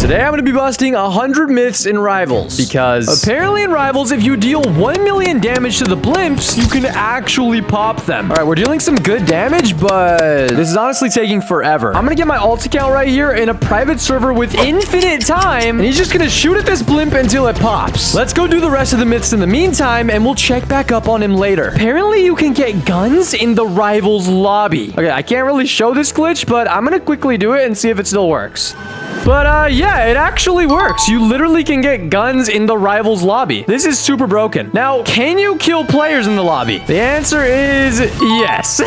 Today I'm going to be busting 100 myths in Rivals because apparently in Rivals, if you deal 1 million damage to the blimps, you can actually pop them. All right, we're dealing some good damage, but this is honestly taking forever. I'm going to get my alt account right here in a private server with infinite time, and he's just going to shoot at this blimp until it pops. Let's go do the rest of the myths in the meantime, and we'll check back up on him later. Apparently, you can get guns in the Rivals lobby. Okay, I can't really show this glitch, but I'm going to quickly do it and see if it still works. But, yeah, it actually works. You literally can get guns in the Rivals lobby. This is super broken. Now, can you kill players in the lobby? The answer is yes.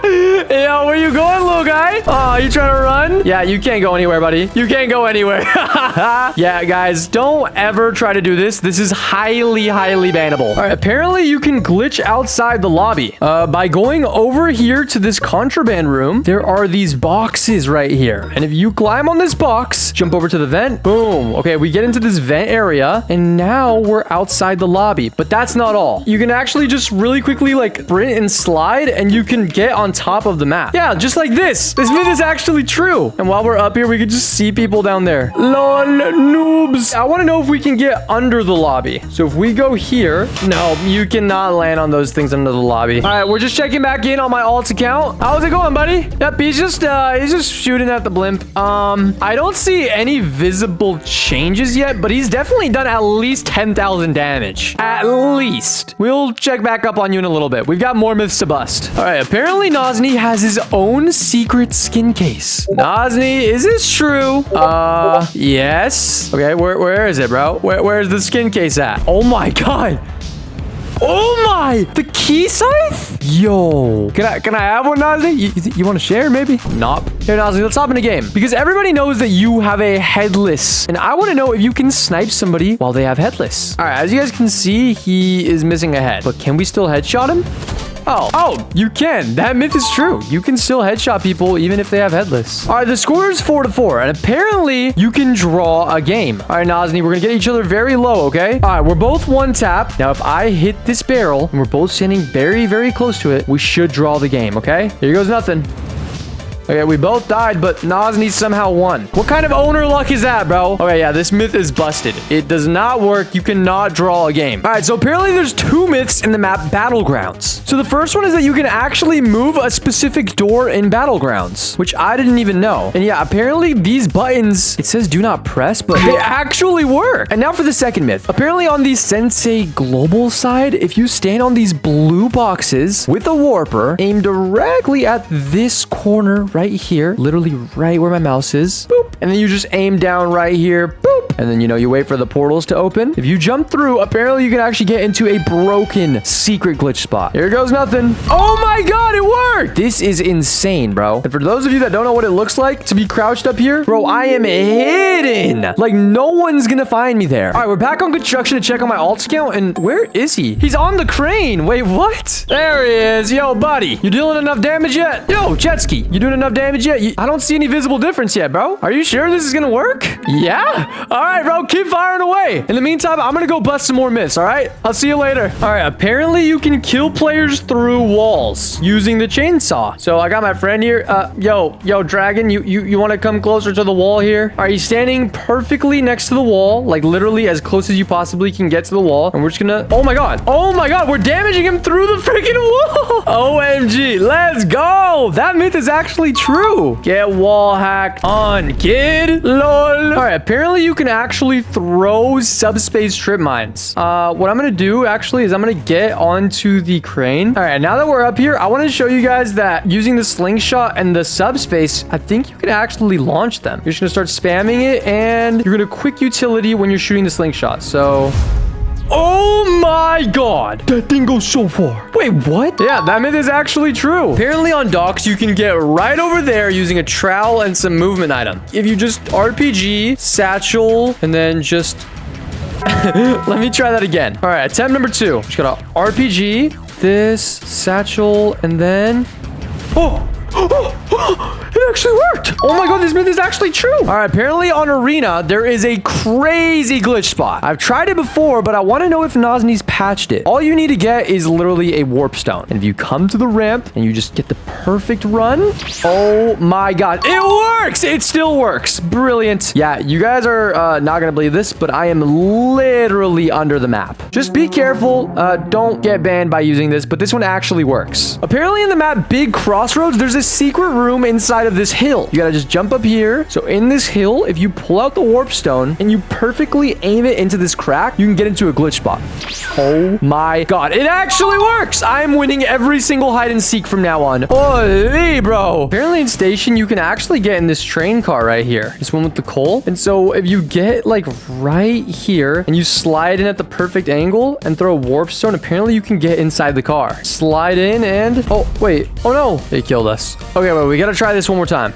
Yo, where you going, little guy? Oh, you trying to run? Yeah, you can't go anywhere, buddy. You can't go anywhere. Yeah, guys, don't ever try to do this. This is highly, highly bannable. All right, apparently you can glitch outside the lobby. By going over here to this contraband room, there are these boxes right here. And if you climb on this box, jump over to the vent, boom. Okay, we get into this vent area, and now we're outside the lobby. But that's not all. You can actually just really quickly, like, sprint and slide, and you can get on top of the map. Yeah, just like this. This myth is actually true. And while we're up here, we can just see people down there. Lol, noobs. I want to know if we can get under the lobby. So if we go here, no, you cannot land on those things under the lobby. All right, we're just checking back in on my alt account. How's it going, buddy? Yep, he's just shooting at the blimp. I don't see any visible changes yet, but he's definitely done at least 10,000 damage. At least. We'll check back up on you in a little bit. We've got more myths to bust. All right, apparently Nozni has his own secret skin case. Nozni, is this true? Yes. Okay, where is it, bro? Where's the skin case at? Oh my god. Oh my! The key scythe? Yo. Can I have one, Nozni? You want to share, maybe? Nope. Here, Nozni, let's hop in a game. Because everybody knows that you have a headless. And I want to know if you can snipe somebody while they have headless. All right, as you guys can see, he is missing a head. But can we still headshot him? Oh, you can. That myth is true. You can still headshot people even if they have headless. All right, the score is 4-4, and apparently you can draw a game. All right, Nozni, we're gonna get each other very low, okay? All right, we're both one tap. Now, if I hit this barrel and we're both standing very, very close to it, we should draw the game, okay? Here goes nothing. Okay, we both died, but Nozni somehow won. What kind of owner luck is that, bro? Okay, yeah, this myth is busted. It does not work. You cannot draw a game. All right, so apparently there's 2 myths in the map Battlegrounds. So the first one is that you can actually move a specific door in Battlegrounds, which I didn't even know. And yeah, apparently these buttons, it says do not press, but they actually work. And now for the second myth. Apparently on the Sensei Global side, if you stand on these blue boxes with a warper, aim directly at this corner right here, literally right where my mouse is, boop, and then you just aim down right here, boop, and then you wait for the portals to open. If you jump through, apparently you can actually get into a broken secret glitch spot. Here goes nothing. Oh my god, it worked! This is insane, bro. And for those of you that don't know what it looks like to be crouched up here, bro, I am hidden. Like, no one's gonna find me there. All right, we're back on construction to check on my alt account, and where is he? He's on the crane. Wait, what? There he is. Yo, buddy, you dealing enough damage yet? Yo, jetski, you doing enough damage yet? I don't see any visible difference yet, bro. Are you sure this is gonna work? Yeah? All right, bro, keep firing away. In the meantime, I'm gonna go bust some more myths, all right? I'll see you later. All right, apparently you can kill players through walls using the chainsaw. So I got my friend here. Yo, Dragon, you want to come closer to the wall here? All right, he's standing perfectly next to the wall, like literally as close as you possibly can get to the wall. And we're just gonna, oh my god, we're damaging him through the freaking wall. OMG, let's go. That myth is actually true. Get wall hacked on, kid. Lol. All right, apparently you can actually throw subspace trip mines. What I'm gonna do actually is I'm gonna get onto the crane. All right, now that we're up here, I want to show you guys that using the slingshot and the subspace, I think you can actually launch them. You're just gonna start spamming it, and you're gonna quick utility when you're shooting the slingshot. So, oh my god, that thing goes so far. Wait, what? Yeah, that myth is actually true. Apparently on docks, you can get right over there using a trowel and some movement item. If you just RPG, satchel, and then just... Let me try that again. All right, attempt number 2. Just gotta RPG, this, satchel, and then... Oh! It it actually worked. Oh my god, this myth is actually true. All right, apparently on Arena, there is a crazy glitch spot. I've tried it before, but I want to know if Nozni's patched it. All you need to get is literally a warp stone. And if you come to the ramp and you just get the perfect run, oh my god, it works. It still works. Brilliant. Yeah, you guys are not going to believe this, but I am literally under the map. Just be careful. Don't get banned by using this, but this one actually works. Apparently in the map Big Crossroads, there's a secret room inside of this hill. You gotta just jump up here. So in this hill, if you pull out the warp stone and you perfectly aim it into this crack, you can get into a glitch spot. Oh my god, it actually works. I'm winning every single hide and seek from now on. Holy bro. Apparently in Station, you can actually get in this train car right here. This one with the coal. And so if you get like right here and you slide in at the perfect angle and throw a warp stone, apparently you can get inside the car. Slide in and... oh, wait. Oh no. They killed us. Okay, wait. We gotta try this one more time.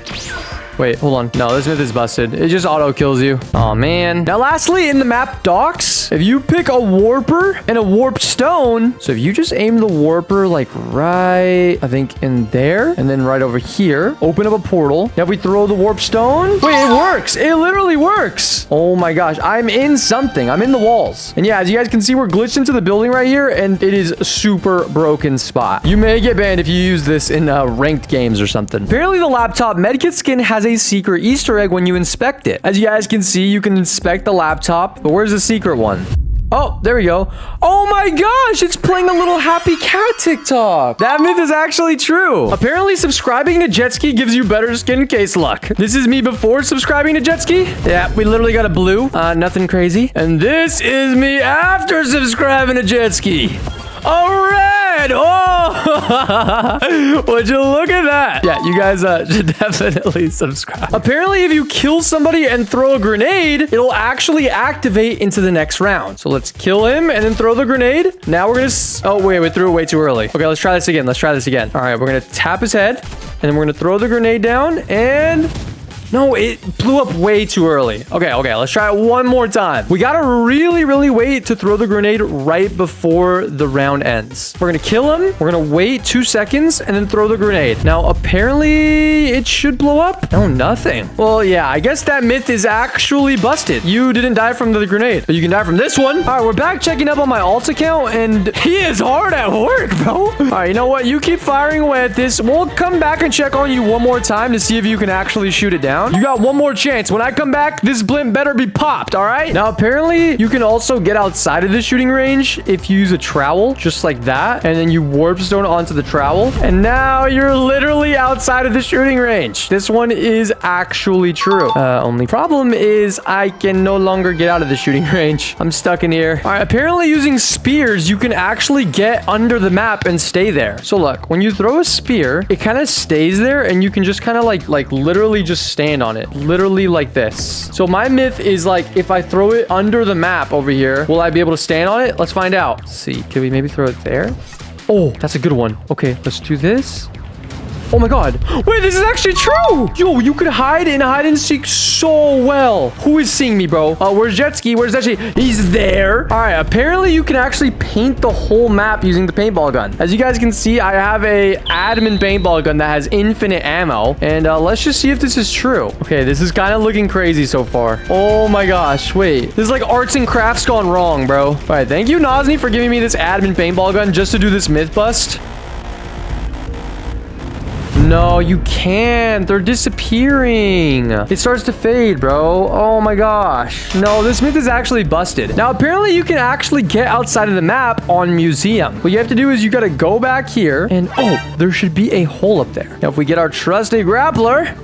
Wait, hold on. No, this myth is busted. It just auto kills you. Oh, man. Now, lastly, in the map docks, if you pick a warper and a warped stone, so if you just aim the warper like right, I think in there, and then right over here, open up a portal. Now, if we throw the warp stone, wait, it works. It literally works. Oh my gosh. I'm in something. I'm in the walls. And yeah, as you guys can see, we're glitched into the building right here, and it is a super broken spot. You may get banned if you use this in ranked games or something. Apparently, the laptop medkit skin has a secret Easter egg when you inspect it. As you guys can see, you can inspect the laptop, but where's the secret one? Oh, there we go. Oh my gosh, it's playing a little happy cat TikTok. That myth is actually true. Apparently, subscribing to Jetski gives you better skin case luck. This is me before subscribing to Jetski. Yeah, we literally got a blue. Nothing crazy. And this is me after subscribing to Jetski. A red! Oh! Would you look at that? Yeah, you guys should definitely subscribe. Apparently, if you kill somebody and throw a grenade, it'll actually activate into the next round. So let's kill him and then throw the grenade. Now we're gonna... oh, wait, we threw it way too early. Okay, let's try this again. Let's try this again. All right, we're gonna tap his head, and then we're gonna throw the grenade down, and... no, it blew up way too early. Okay, let's try it one more time. We gotta really wait to throw the grenade right before the round ends. We're gonna kill him. We're gonna wait 2 seconds and then throw the grenade. Now, apparently, it should blow up. No, nothing. Well, yeah, I guess that myth is actually busted. You didn't die from the grenade, but you can die from this one. All right, we're back checking up on my alt account, and he is hard at work, bro. All right, you know what? You keep firing away at this. We'll come back and check on you one more time to see if you can actually shoot it down. You got one more chance. When I come back, this blimp better be popped, all right? Now, apparently, you can also get outside of the shooting range if you use a trowel, just like that, and then you warp stone onto the trowel, and now you're literally outside of the shooting range. This one is actually true. Only problem is I can no longer get out of the shooting range. I'm stuck in here. All right, apparently using spears, you can actually get under the map and stay there. So look, when you throw a spear, it kind of stays there, and you can just kind of like literally just stand on it. Literally like this. So my myth is like, if I throw it under the map over here, will I be able to stand on it? Let's find out. Let's see. Can we maybe throw it there? Oh, that's a good one. Okay, let's do this. Oh my god. Wait, this is actually true. Yo, you could hide in hide and seek so well. Who is seeing me, bro? Where's Jetski? Where's that shit? He's there. All right, apparently you can actually paint the whole map using the paintball gun. As you guys can see, I have a admin paintball gun that has infinite ammo. And let's just see if this is true. Okay, this is kind of looking crazy so far. Oh my gosh, wait. This is like arts and crafts gone wrong, bro. All right, thank you, Nozni, for giving me this admin paintball gun just to do this myth bust. No, you can't. They're disappearing. It starts to fade, bro. Oh my gosh. No, this myth is actually busted. Now, apparently you can actually get outside of the map on museum. What you have to do is you got to go back here and oh, there should be a hole up there. Now, if we get our trusty grappler,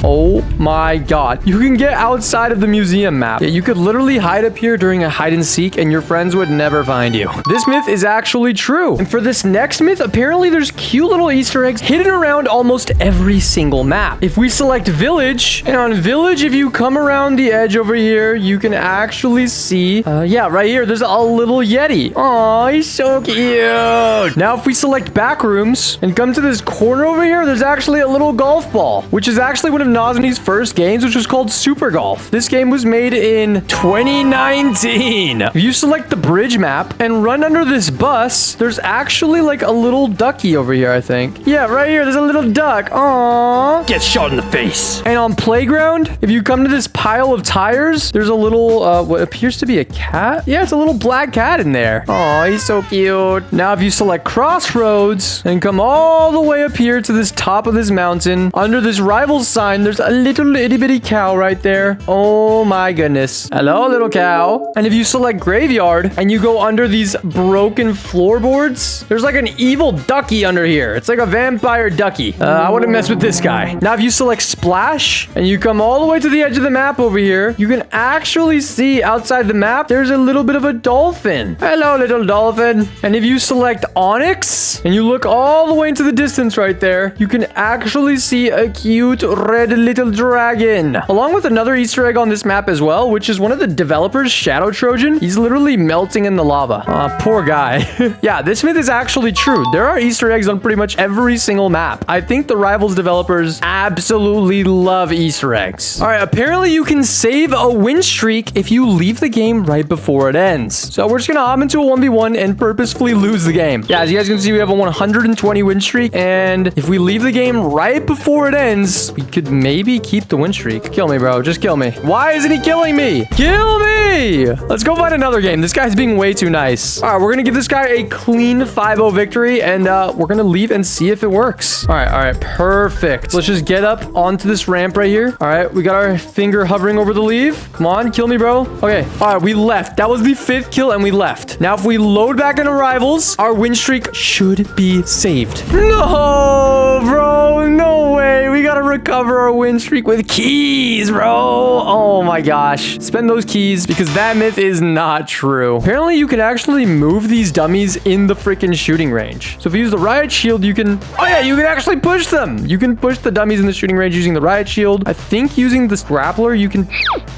oh my god. You can get outside of the museum map. Yeah, you could literally hide up here during a hide and seek and your friends would never find you. This myth is actually true. And for this next myth, apparently there's cute little Easter eggs hidden around almost every single map. If we select village, and on village, if you come around the edge over here, you can actually see, yeah, right here, there's a little Yeti. Oh, he's so cute. Now, if we select back rooms and come to this corner over here, there's actually a little golf ball, which is actually one of of Nozni's first games, which was called Super Golf. This game was made in 2019. If you select the bridge map and run under this bus, there's actually like a little ducky over here, I think. Yeah, right here, there's a little duck. Aww. Get shot in the face. And on playground, if you come to this pile of tires, there's a little, what appears to be a cat. Yeah, it's a little black cat in there. Aw, he's so cute. Now, if you select crossroads and come all the way up here to this top of this mountain, under this rivals sign, there's a little itty bitty cow right there. Oh my goodness. Hello, little cow. And if you select graveyard and you go under these broken floorboards, there's like an evil ducky under here. It's like a vampire ducky. I wouldn't mess with this guy. Now, if you select splash and you come all the way to the edge of the map over here, you can actually see outside the map, there's a little bit of a dolphin. Hello, little dolphin. And if you select onyx and you look all the way into the distance right there, you can actually see a cute red little dragon, along with another Easter egg on this map as well, which is one of the developers, Shadow Trojan. He's literally melting in the lava. Aw, poor guy. Yeah, this myth is actually true. There are Easter eggs on pretty much every single map. I think the Rivals developers absolutely love Easter eggs. All right, apparently you can save a win streak if you leave the game right before it ends. So we're just gonna hop into a 1v1 and purposefully lose the game. Yeah, as you guys can see, we have a 120 win streak, and if we leave the game right before it ends, we could maybe keep the win streak. Kill me, bro. Just kill me. Why isn't he killing me? Kill me! Let's go find another game. This guy's being way too nice. All right, we're gonna give this guy a clean 5-0 victory, and we're gonna leave and see if it works. All right, perfect. Let's just get up onto this ramp right here. All right, we got our finger hovering over the leaf. Come on, kill me, bro. Okay, all right, we left. That was the 5th kill, and we left. Now, if we load back into Rivals, our win streak should be saved. No, bro, no way. We gotta recover our win streak with keys, bro. Oh my gosh. Spend those keys because that myth is not true. Apparently, you can actually move these dummies in the freaking shooting range. So if you use the riot shield, you can... Oh yeah, you can actually push them. You can push the dummies in the shooting range using the riot shield. I think using this grappler, you can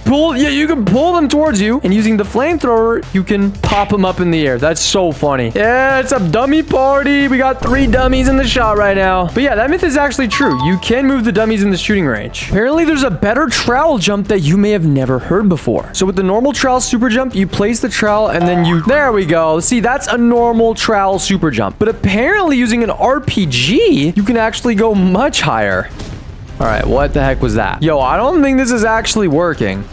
pull... Yeah, you can pull them towards you. And using the flamethrower, you can pop them up in the air. That's so funny. Yeah, it's a dummy party. We got 3 dummies in the shot right now. But yeah, that myth is actually true. You can move the dummies in the shooting range. Apparently, there's a better trowel jump that you may have never heard before. So with the normal trowel super jump, you place the trowel and then you... There we go. See, that's a normal trowel super jump. But apparently, using an RPG, you can actually go much higher. All right, what the heck was that? Yo, I don't think this is actually working.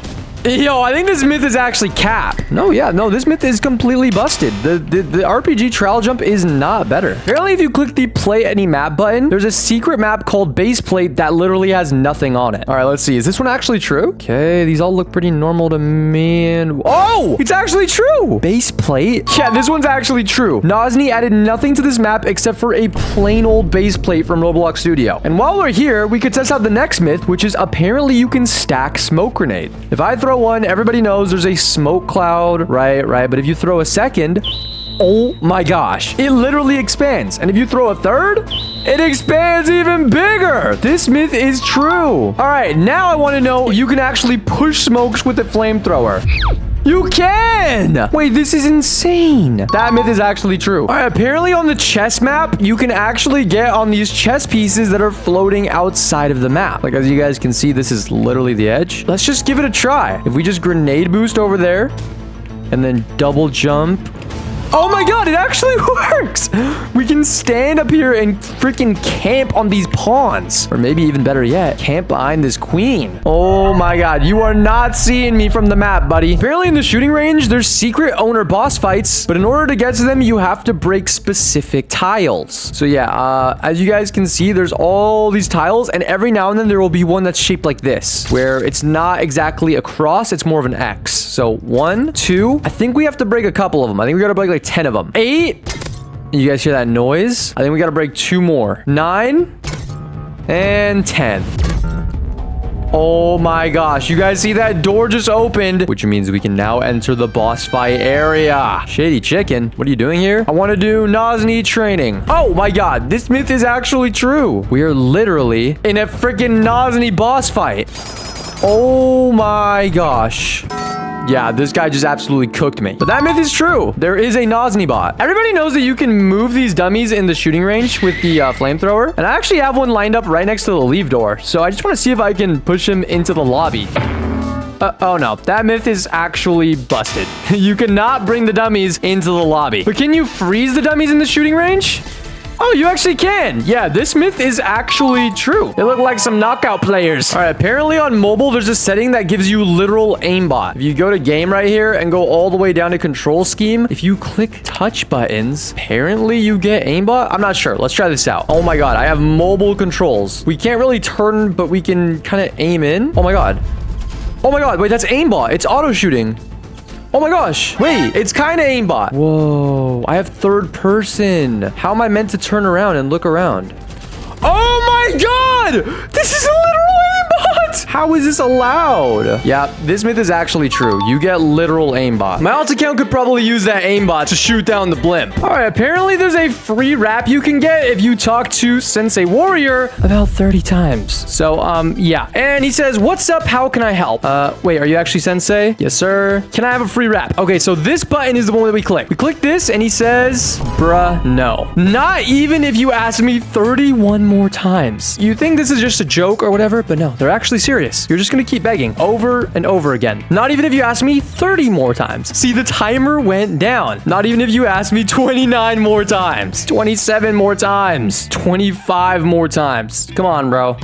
Yo, I think this myth is actually cap. No, yeah, no, this myth is completely busted. The RPG trowel jump is not better. Apparently, if you click the play any map button, there's a secret map called base plate that literally has nothing on it. All right, let's see. Is this one actually true? Okay, these all look pretty normal to me. And oh, it's actually true. Base plate? Yeah, this one's actually true. Nozni added nothing to this map except for a plain old base plate from Roblox Studio. And while we're here, we could test out the next myth, which is apparently you can stack smoke grenade. If I throw one, everybody knows there's a smoke cloud, right? But if you throw a second, oh my gosh, it literally expands. And if you throw a third, it expands even bigger. This myth is true. All right, now I want to know if you can actually push smokes with a flamethrower. You can! Wait, this is insane. That myth is actually true. All right, apparently on the chess map, you can actually get on these chess pieces that are floating outside of the map. Like, as you guys can see, this is literally the edge. Let's just give it a try. If we just grenade boost over there and then double jump. Oh my god, it actually works! We can stand up here and freaking camp on these pawns. Or maybe even better yet, camp behind this queen. Oh my god, you are not seeing me from the map, buddy. Apparently in the shooting range, there's secret owner boss fights, but in order to get to them, you have to break specific tiles. So yeah, as you guys can see, there's all these tiles, and every now and then there will be one that's shaped like this, where it's not exactly a cross, it's more of an X. So 1, 2, I think we have to break a couple of them. I think we gotta break like 10 of them. 8. You guys hear that noise? I think we gotta break 2 more. 9 and 10. Oh my gosh, you guys see that door just opened, which means we can now enter the boss fight area. Shady chicken, what are you doing here? I want to do Nozni training. Oh my god, this myth is actually true. We are literally in a freaking Nozni boss fight. Oh my gosh. Yeah, this guy just absolutely cooked me. But that myth is true. There is a Nozni bot. Everybody knows that you can move these dummies in the shooting range with the flamethrower. And I actually have one lined up right next to the leave door. So I just want to see if I can push him into the lobby. Oh no, that myth is actually busted. You cannot bring the dummies into the lobby. But can you freeze the dummies in the shooting range? Oh, you actually can. Yeah, this myth is actually true. They look like some knockout players. All right, apparently on mobile, there's a setting that gives you literal aimbot. If you go to game right here and go all the way down to control scheme, if you click touch buttons, apparently you get aimbot. I'm not sure. Let's try this out. Oh my God, I have mobile controls. We can't really turn, but we can kind of aim in. Oh my God. Oh my God, wait, that's aimbot. It's auto shooting. Oh my gosh. Wait, it's kind of aimbot. Whoa, I have third person. How am I meant to turn around and look around? Oh my God, this is a literal aimbot. How is this allowed? Yeah, this myth is actually true. You get literal aimbot. My alt account could probably use that aimbot to shoot down the blimp. All right, apparently there's a free rap you can get if you talk to Sensei Warrior about 30 times. So, yeah. And he says, what's up? How can I help? Wait, are you actually Sensei? Yes, sir. Can I have a free rap? Okay, so this button is the one that we click. We click this and he says, bruh, no. Not even if you ask me 31 more times. You think this is just a joke or whatever, but no, they're actually serious. You're just gonna keep begging over and over again. Not even if you ask me 30 more times. See, the timer went down. Not even if you ask me 29 more times, 27 more times, 25 more times. Come on, bro.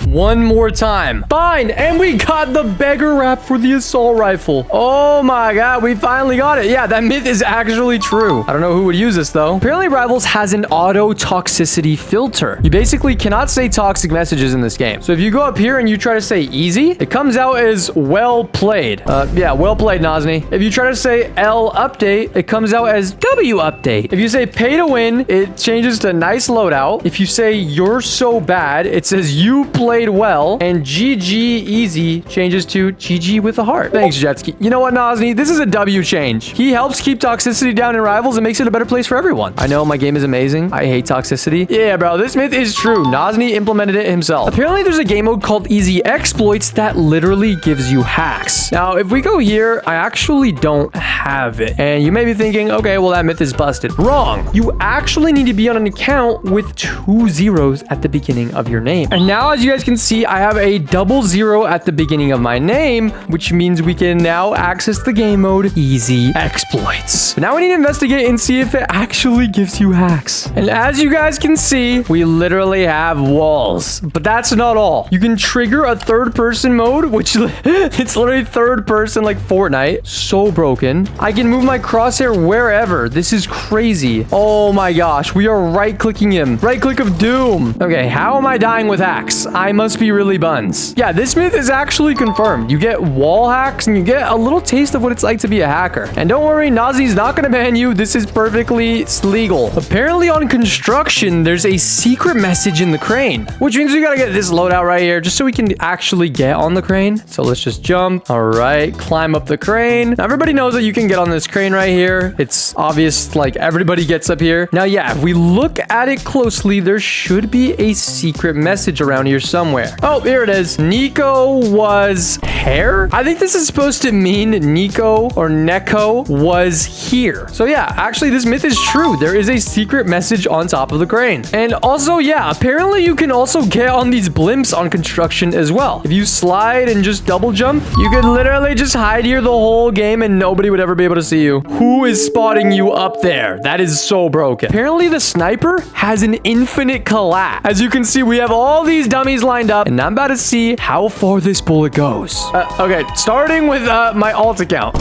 One more time. Fine. And we got the beggar wrap for the assault rifle. Oh my God. We finally got it. Yeah, that myth is actually true. I don't know who would use this though. Apparently Rivals has an auto toxicity filter. You basically cannot say toxic messages in this game. So if you go up here and you try to say easy, it comes out as well played. Yeah, well played, Nozni. If you try to say L update, it comes out as W update. If you say pay to win, it changes to nice loadout. If you say you're so bad, it says you played well, and GG easy changes to GG with a heart. Thanks, Jetski. You know what, Nozni? This is a W change. He helps keep toxicity down in Rivals and makes it a better place for everyone. I know my game is amazing. I hate toxicity. Yeah, bro, this myth is true. Nozni implemented it himself. Apparently, there's a game mode called Easy Exploits that literally gives you hacks. Now, if we go here, I actually don't have it. And you may be thinking, okay, well, that myth is busted. Wrong. You actually need to be on an account with 2 zeros at the beginning of your name. And now, as you guys can see, I have a 00 at the beginning of my name, which means we can now access the game mode Easy Exploits. But now we need to investigate and see if it actually gives you hacks. And as you guys can see, we literally have walls. But that's not all. You can trigger a third person mode, which it's literally third person like Fortnite. So broken. I can move my crosshair wherever. This is crazy. Oh my gosh. We are right clicking him. Right click of doom. Okay, how am I dying with hacks? I must be really buns. Yeah, this myth is actually confirmed. You get wall hacks and you get a little taste of what it's like to be a hacker. And don't worry, Nozi's not gonna ban you. This is perfectly legal. Apparently on construction, there's a secret message in the crane, which means we gotta get this loadout right here just so we can actually get on the crane. So let's just jump. All right, climb up the crane. Now everybody knows that you can get on this crane right here. It's obvious, like everybody gets up here. Now, yeah, if we look at it closely, there should be a secret message around here somewhere. Oh, here it is. Nico was hair? I think this is supposed to mean Nico or Neko was here. So yeah, actually this myth is true. There is a secret message on top of the crane. And also, yeah, apparently you can also get on these blimps on construction as well. If you slide and just double jump, you could literally just hide here the whole game and nobody would ever be able to see you. Who is spotting you up there? That is so broken. Apparently the sniper has an infinite collapse. As you can see, we have all these dummies lined up and I'm about to see how far this bullet goes. Okay, starting with my alt account.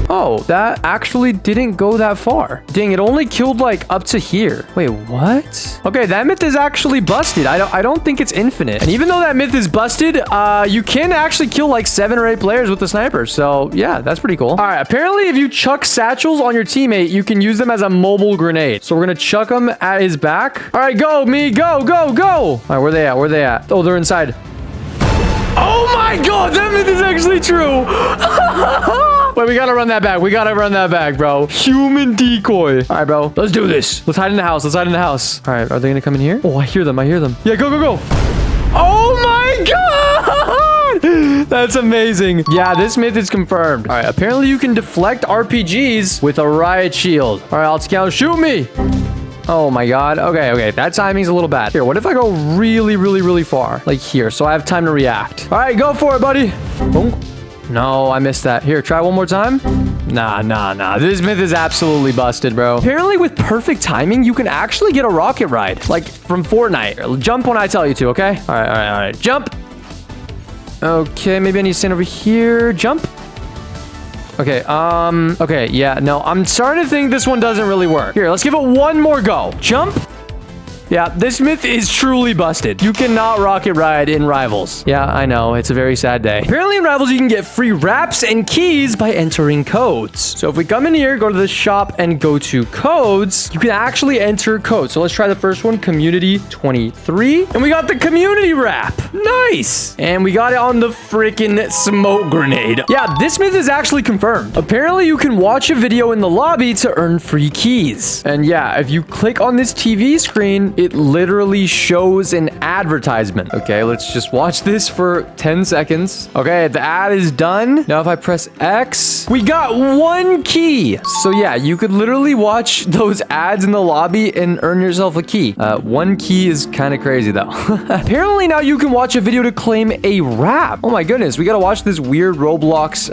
Oh, that actually didn't go that far. Dang, it only killed like up to here. Wait, what? Okay, that myth is actually busted. I don't think it's infinite. And even though that myth is busted, you can actually kill like 7 or 8 players with the sniper. So yeah, that's pretty cool. All right, apparently if you chuck satchels on your teammate, you can use them as a mobile grenade. So we're gonna chuck them at his back. All right, go, me, go, go, go. All right, where they at? Where they at? Oh, they're inside. Oh my God, that myth is actually true. Wait, we gotta run that back. We gotta run that back, bro. Human decoy. All right, bro. Let's do this. Let's hide in the house. Let's hide in the house. All right, are they gonna come in here? Oh, I hear them. I hear them. Yeah, go, go, go. Oh my God. That That's amazing. Yeah, this myth is confirmed. All right, apparently you can deflect RPGs with a riot shield. All right, Altscout, shoot me. Oh my god. Okay. That timing's a little bad. Here, what if I go really far? Like here, so I have time to react. All right, go for it, buddy. Boom. No, I missed that. Here, try one more time. Nah. This myth is absolutely busted, bro. Apparently, with perfect timing, you can actually get a rocket ride. Like, from Fortnite. Jump when I tell you to, okay? All right. Jump. Okay, maybe I need to stand over here. Jump. Okay, yeah, no, I'm starting to think this one doesn't really work. Here, let's give it one more go. Jump. Yeah, this myth is truly busted. You cannot rocket ride in Rivals. Yeah, I know. It's a very sad day. Apparently in Rivals, you can get free wraps and keys by entering codes. So if we come in here, go to the shop and go to codes, you can actually enter codes. So let's try the first one, community 23. And we got the community wrap. Nice. And we got it on the freaking smoke grenade. Yeah, this myth is actually confirmed. Apparently you can watch a video in the lobby to earn free keys. And yeah, if you click on this TV screen, it literally shows an advertisement. Okay, let's just watch this for 10 seconds. Okay, the ad is done. Now if I press X, we got 1 key. So yeah, you could literally watch those ads in the lobby and earn yourself a key. 1 key is kind of crazy though. Apparently now you can watch a video to claim a wrap. Oh my goodness, we gotta watch this weird Roblox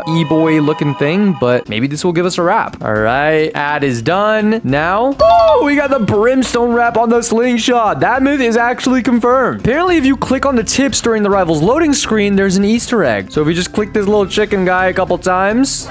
e-boy looking thing, but maybe this will give us a wrap. All right, ad is done. Now, oh, we got the brimstone wrap on the slingshot. That myth is actually confirmed. Apparently, if you click on the tips during the Rivals loading screen, there's an Easter egg. So if you just click this little chicken guy a couple times.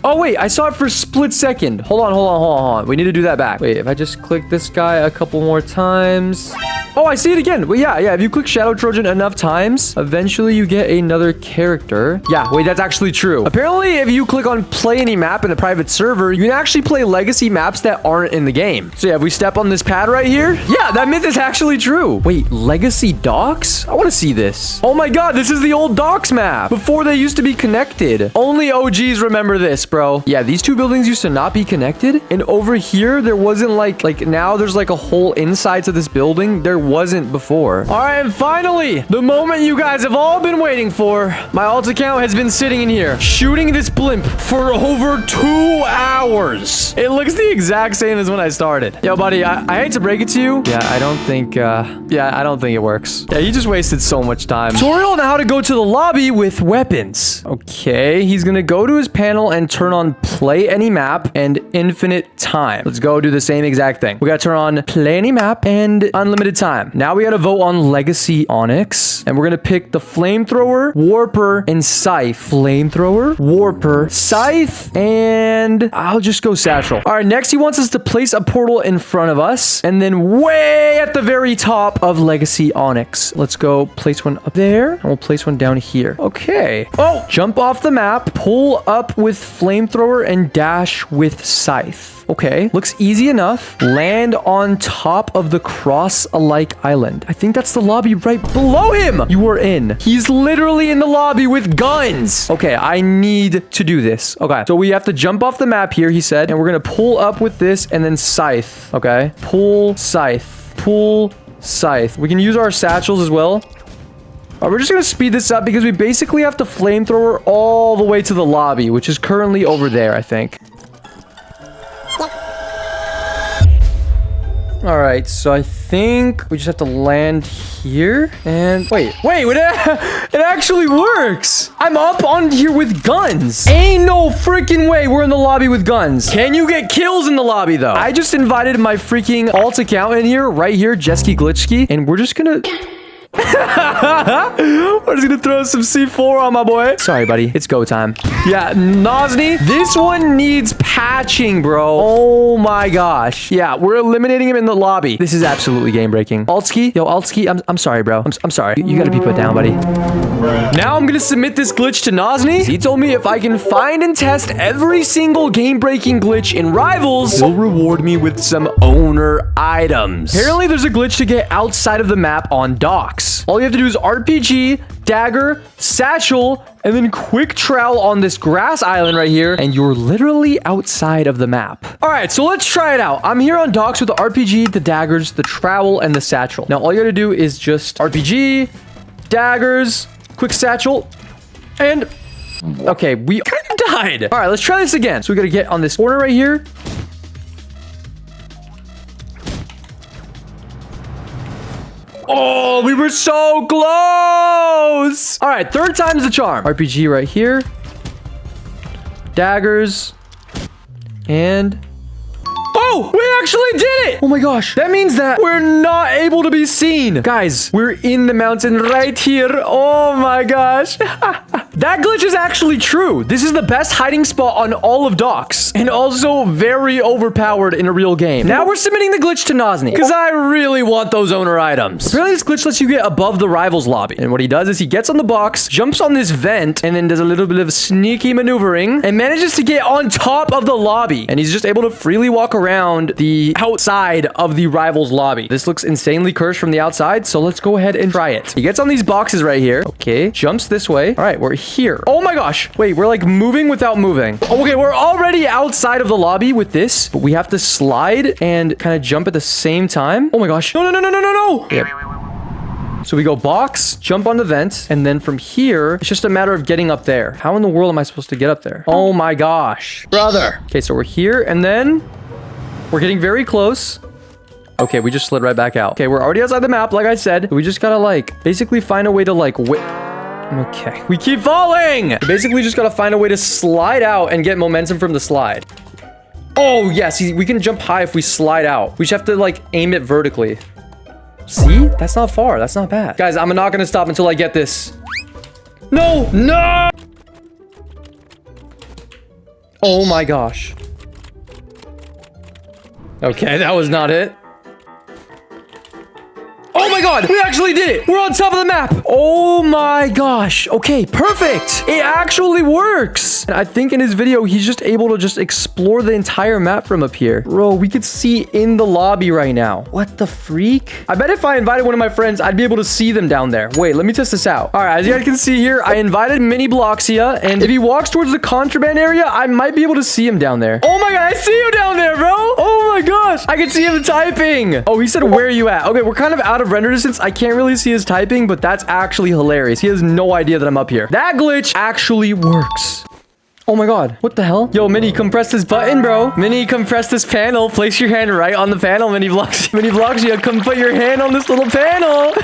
Oh, wait, I saw it for a split second. Hold on. We need to do that back. Wait, if I just click this guy a couple more times. Oh, I see it again. Well, yeah. If you click Shadow Trojan enough times, eventually you get another character. Yeah, wait, that's actually true. Apparently, if you click on play any map in a private server, you can actually play legacy maps that aren't in the game. So yeah, if we step on this pad right here, yeah, that myth is actually true. Wait, legacy docks? I want to see this. Oh my god, this is the old docks map. Before they used to be connected. Only OGs remember this, bro. Yeah, these two buildings used to not be connected. And over here, there wasn't like now there's like a whole inside to this building. There wasn't before. All right, and finally, the moment you guys have all been waiting for. My alt account has been sitting in here shooting this blimp for over 2 hours. It looks the exact same as when I started. Yo, buddy, I hate to break it to you. Yeah, I don't think it works. Yeah, you just wasted so much time. Tutorial on how to go to the lobby with weapons. Okay, he's gonna go to his panel and turn on play any map and infinite time. Let's go do the same exact thing. We gotta turn on play any map and unlimited time. Now we gotta vote on Legacy Onyx, and we're gonna pick the Flamethrower, Warper, and Scythe. Flamethrower, Warper, Scythe, and I'll just go Satchel. All right, next he wants us to place a portal in front of us, and then way at the very top of Legacy Onyx. Let's go place one up there, and we'll place one down here. Okay. Oh, jump off the map, pull up with Flamethrower, and dash with Scythe. Okay, looks easy enough. Land on top of the cross-alike island. I think that's the lobby right below him. You are in. He's literally in the lobby with guns. Okay, I need to do this. Okay, so we have to jump off the map here, he said, and we're gonna pull up with this and then Scythe. Okay, pull Scythe. Pull Scythe. We can use our satchels as well. We're just going to speed this up because we basically have to flamethrower all the way to the lobby, which is currently over there, I think. All right, so I think we just have to land here and wait, it actually works. I'm up on here with guns. Ain't no freaking way we're in the lobby with guns. Can you get kills in the lobby though? I just invited my freaking alt account in here, right here, jetski glitchski, and we're just gonna... We're just gonna throw some C4 on my boy. Sorry, buddy. It's go time. Yeah, Nosny, this one needs patching, bro. Oh my gosh. Yeah, we're eliminating him in the lobby. This is absolutely game breaking. Altski, yo, Altski, I'm sorry, bro. I'm sorry. You gotta be put down, buddy. Now I'm gonna submit this glitch to Nosny. He told me if I can find and test every single game breaking glitch in Rivals, he'll reward me with some owner items. Apparently, there's a glitch to get outside of the map on docks. All you have to do is RPG, dagger, satchel, and then quick trowel on this grass island right here, and you're literally outside of the map. All right, so let's try it out. I'm here on docks with the RPG, the daggers, the trowel, and the satchel. Now, all you gotta do is just RPG, daggers, quick satchel, And... okay, we kind of died. All right, let's try this again. So we got to get on this corner right here. Oh, we were so close. All right, third time's the charm. RPG right here. Daggers. And... oh, we actually did it. Oh my gosh. That means that we're not able to be seen. Guys, we're in the mountain right here. Oh my gosh. That glitch is actually true. This is the best hiding spot on all of docks. And also very overpowered in a real game. Now we're submitting the glitch to Nozni, because I really want those owner items. Apparently this glitch lets you get above the rivals lobby. And what he does is he gets on the box, jumps on this vent, and then does a little bit of sneaky maneuvering, and manages to get on top of the lobby. And he's just able to freely walk around the outside of the rivals lobby. This looks insanely cursed from the outside, so let's go ahead and try it. He gets on these boxes right here. Okay, jumps this way. All right, we're here. Oh my gosh. Wait, we're like moving without moving. Okay, we're already outside of the lobby with this, but we have to slide and kind of jump at the same time. Oh my gosh. No, no, no, no, no, no, no. Yep. So we go box, jump on the vent, and then from here, it's just a matter of getting up there. How in the world am I supposed to get up there? Oh my gosh. Brother. Okay, so we're here, and then we're getting very close. Okay, we just slid right back out. Okay, we're already outside the map, like I said. We just gotta, like, basically find a way to, like, okay. We keep falling! We basically just gotta find a way to slide out and get momentum from the slide. Oh, yes. We can jump high if we slide out. We just have to, like, aim it vertically. See? That's not far. That's not bad. Guys, I'm not gonna stop until I get this. No! No! Oh my gosh. Okay, that was not it. Oh my god, we actually did it. We're on top of the map. Oh my gosh. Okay, perfect. It actually works. And I think in his video, he's just able to just explore the entire map from up here. Bro, we could see in the lobby right now. What the freak? I bet if I invited one of my friends, I'd be able to see them down there. Wait, let me test this out. All right, as you guys can see here, I invited Mini Bloxia, and if he walks towards the contraband area, I might be able to see him down there. Oh my god, I see you down there, bro. Oh my gosh. I can see him typing. Oh, he said, where are you at? Okay, we're kind of out of render distance. I can't really see his typing, but that's actually hilarious. He has no idea that I'm up here. That glitch actually works. Oh my god. What the hell? Yo, Mini, compress this button, bro. Mini, compress this panel. Place your hand right on the panel, Mini Bloxia. Mini Bloxia, come put your hand on this little panel.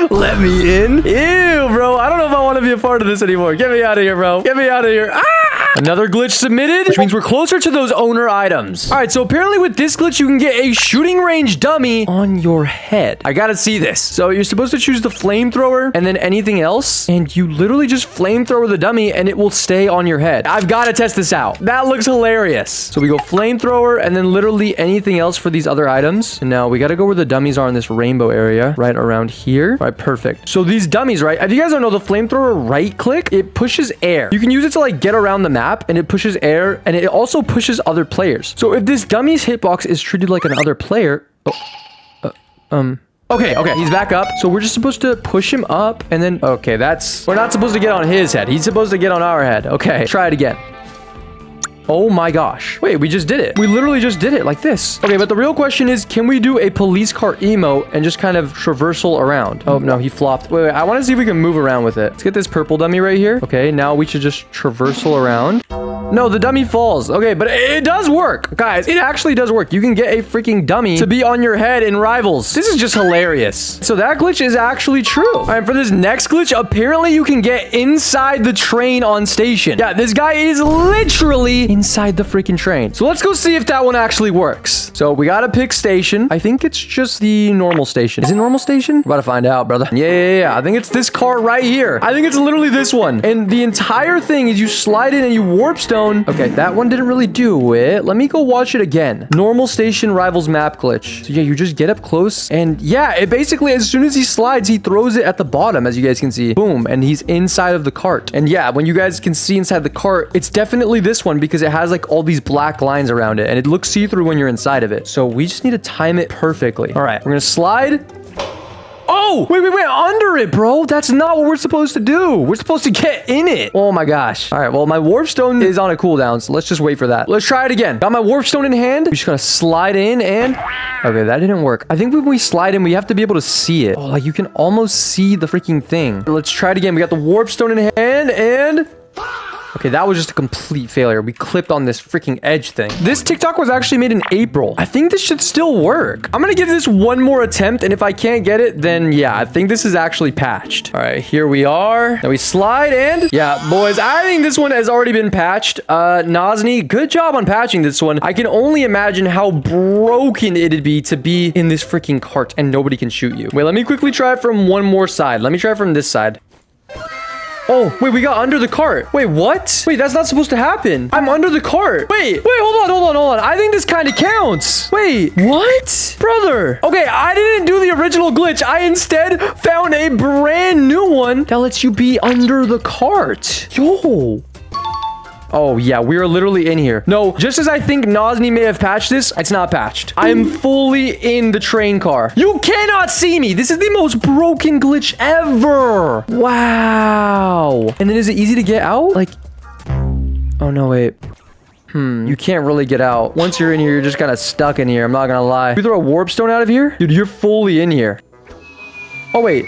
Let me in. Ew, bro. I don't know if I want to be a part of this anymore. Get me out of here, bro. Get me out of here. Ah! Another glitch submitted, which means we're closer to those owner items. All right, so apparently with this glitch, you can get a shooting range dummy on your head. I gotta see this. So you're supposed to choose the flamethrower and then anything else, and you literally just flamethrower the dummy and it will stay on your head. I've got to test this out. That looks hilarious. So we go flamethrower and then literally anything else for these other items. And now we got to go where the dummies are in this rainbow area, right around here. All right, perfect. So these dummies, right? If you guys don't know, the flamethrower right click, it pushes air. You can use it to like get around the map and it pushes air and it also pushes other players. So if this dummy's hitbox is treated like another player, okay, he's back up. So we're just supposed to push him up and then, okay, we're not supposed to get on his head. He's supposed to get on our head. Okay, try it again. Oh my gosh. Wait, we just did it. We literally just did it like this. Okay, but the real question is, can we do a police car emote and just kind of traversal around? Oh, no, he flopped. Wait, I want to see if we can move around with it. Let's get this purple dummy right here. Okay, now we should just traversal around. No, the dummy falls. Okay, but it does work. Guys, it actually does work. You can get a freaking dummy to be on your head in Rivals. This is just hilarious. So that glitch is actually true. All right, for this next glitch, apparently you can get inside the train on station. Yeah, this guy is literally inside the freaking train. So let's go see if that one actually works. So we gotta pick station. I think it's just the normal station. Is it normal station? We're about to find out, brother. Yeah. I think it's this car right here. I think it's literally this one. And the entire thing is you slide in and you warp stone. Okay, that one didn't really do it. Let me go watch it again. Normal station Rivals map glitch. So yeah, you just get up close and yeah, it basically, as soon as he slides, he throws it at the bottom, as you guys can see. Boom, and he's inside of the cart. And yeah, when you guys can see inside the cart, it's definitely this one because it has like all these black lines around it and it looks see-through when you're inside of it. So we just need to time it perfectly. All right, we're gonna slide. Oh, wait, we went under it, bro. That's not what we're supposed to do. We're supposed to get in it. Oh my gosh. All right, well, my warp stone is on a cooldown, so let's just wait for that. Let's try it again. Got my warp stone in hand. We just gotta slide in and... okay, that didn't work. I think when we slide in, we have to be able to see it. Oh, like you can almost see the freaking thing. Let's try it again. We got the warp stone in hand again, and... Okay, that was just a complete failure. We clipped on this freaking edge thing. This TikTok was actually made in April. I think this should still work. I'm gonna give this one more attempt, and if I can't get it, then yeah, I think this is actually patched. All right, here we are. Now we slide, and yeah, boys, I think this one has already been patched. Nozni, good job on patching this one. I can only imagine how broken it'd be to be in this freaking cart and nobody can shoot you. Wait, let me quickly try it from one more side. Let me try it from this side. Oh, wait, we got under the cart. Wait, what? Wait, that's not supposed to happen. I'm under the cart. Wait, hold on. I think this kind of counts. Wait, what? Brother. Okay, I didn't do the original glitch. I instead found a brand new one that lets you be under the cart. Yo. Oh, yeah, we are literally in here. No, just as I think Nozni may have patched this, it's not patched. I am fully in the train car. You cannot see me. This is the most broken glitch ever. Wow. And then is it easy to get out? Like, oh, no, wait. You can't really get out. Once you're in here, you're just kind of stuck in here. I'm not gonna lie. You throw a warp stone out of here? Dude, you're fully in here. Oh, wait.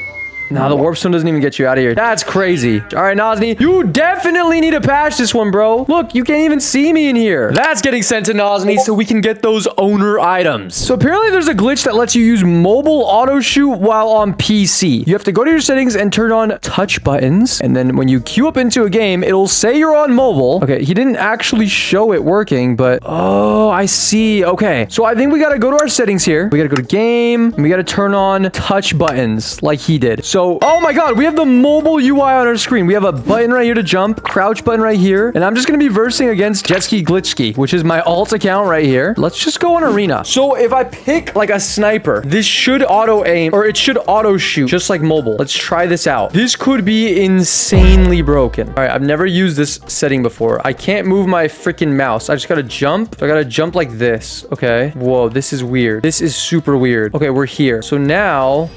Nah, the warp stone doesn't even get you out of here. That's crazy. All right, Nozni, you definitely need to patch this one, bro. Look, you can't even see me in here. That's getting sent to Nozni so we can get those owner items. So apparently there's a glitch that lets you use mobile auto shoot while on PC. You have to go to your settings and turn on touch buttons. And then when you queue up into a game, it'll say you're on mobile. Okay, he didn't actually show it working, but oh, I see. Okay, so I think we got to go to our settings here. We got to go to game and we got to turn on touch buttons like he did. So, oh my god, we have the mobile UI on our screen. We have a button right here to jump, crouch button right here, and I'm just gonna be versing against Jetski Glitchski, which is my alt account right here. Let's just go on arena. So if I pick like a sniper, this should auto aim, or it should auto shoot, just like mobile. Let's try this out. This could be insanely broken. All right, I've never used this setting before. I can't move my freaking mouse. I just gotta jump. So I gotta jump like this. Okay. Whoa, this is weird. This is super weird. Okay, we're here. So now...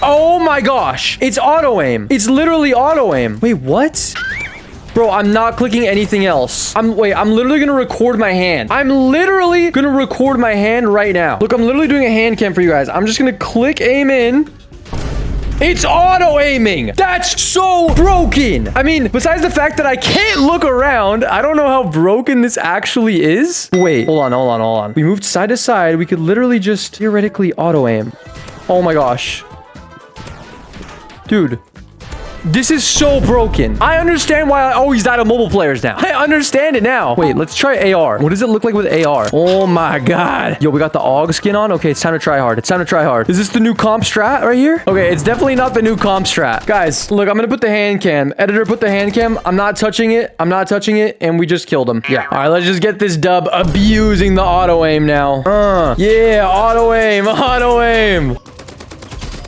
Oh my gosh, it's auto aim. It's literally auto aim. Wait, what? Bro, I'm not clicking anything else. I'm literally gonna record my hand. I'm literally gonna record my hand right now. Look, I'm literally doing a hand cam for you guys. I'm just gonna click aim in. It's auto aiming. That's so broken. I mean, besides the fact that I can't look around, I don't know how broken this actually is. Wait, hold on. We moved side to side. We could literally just theoretically auto aim. Oh my gosh. Dude, this is so broken. I understand why I always die to mobile players now. I understand it now. Wait, let's try AR. What does it look like with AR? Oh my god. Yo, we got the AUG skin on. Okay, it's time to try hard. Is this the new comp strat right here? Okay, it's definitely not the new comp strat. Guys, look, I'm gonna put the hand cam. Editor, put the hand cam. I'm not touching it. And we just killed him. Yeah. All right, let's just get this dub abusing the auto aim now. Yeah, auto aim.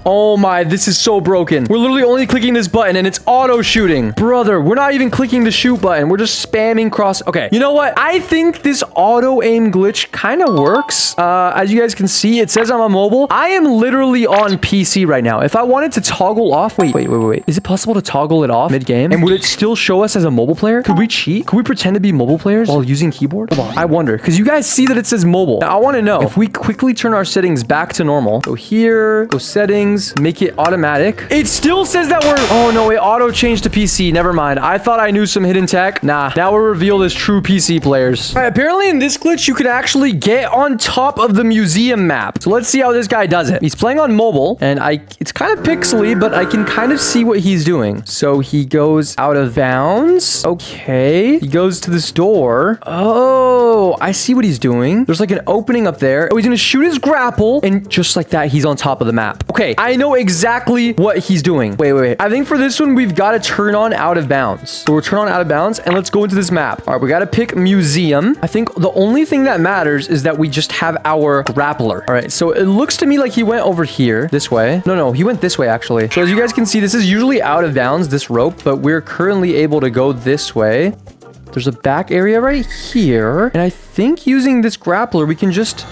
Oh my, this is so broken. We're literally only clicking this button and it's auto shooting. Brother, we're not even clicking the shoot button. We're just spamming cross. Okay, you know what? I think this auto aim glitch kind of works. As you guys can see, it says I'm on mobile. I am literally on PC right now. If I wanted to toggle off, wait. Is it possible to toggle it off mid-game? And would it still show us as a mobile player? Could we cheat? Could we pretend to be mobile players while using keyboard? Hold on. I wonder, because you guys see that it says mobile. Now, I want to know if we quickly turn our settings back to normal. Go here, go settings. Make it automatic. It still says that we're... Oh, no, it auto changed to PC. Never mind. I thought I knew some hidden tech. Nah, now we're revealed as true PC players. All right, apparently in this glitch, you could actually get on top of the museum map. So let's see how this guy does it. He's playing on mobile, and it's kind of pixely, but I can kind of see what he's doing. So he goes out of bounds. Okay. He goes to this door. Oh, I see what he's doing. There's like an opening up there. Oh, he's gonna shoot his grapple, and just like that, he's on top of the map. Okay, I know exactly what he's doing. Wait. I think for this one, we've got to turn on out of bounds. So we're turn on out of bounds, and let's go into this map. All right, we got to pick museum. I think the only thing that matters is that we just have our grappler. All right, so it looks to me like he went over here this way. No, he went this way, actually. So as you guys can see, this is usually out of bounds, this rope, but we're currently able to go this way. There's a back area right here, and I think using this grappler, we can just...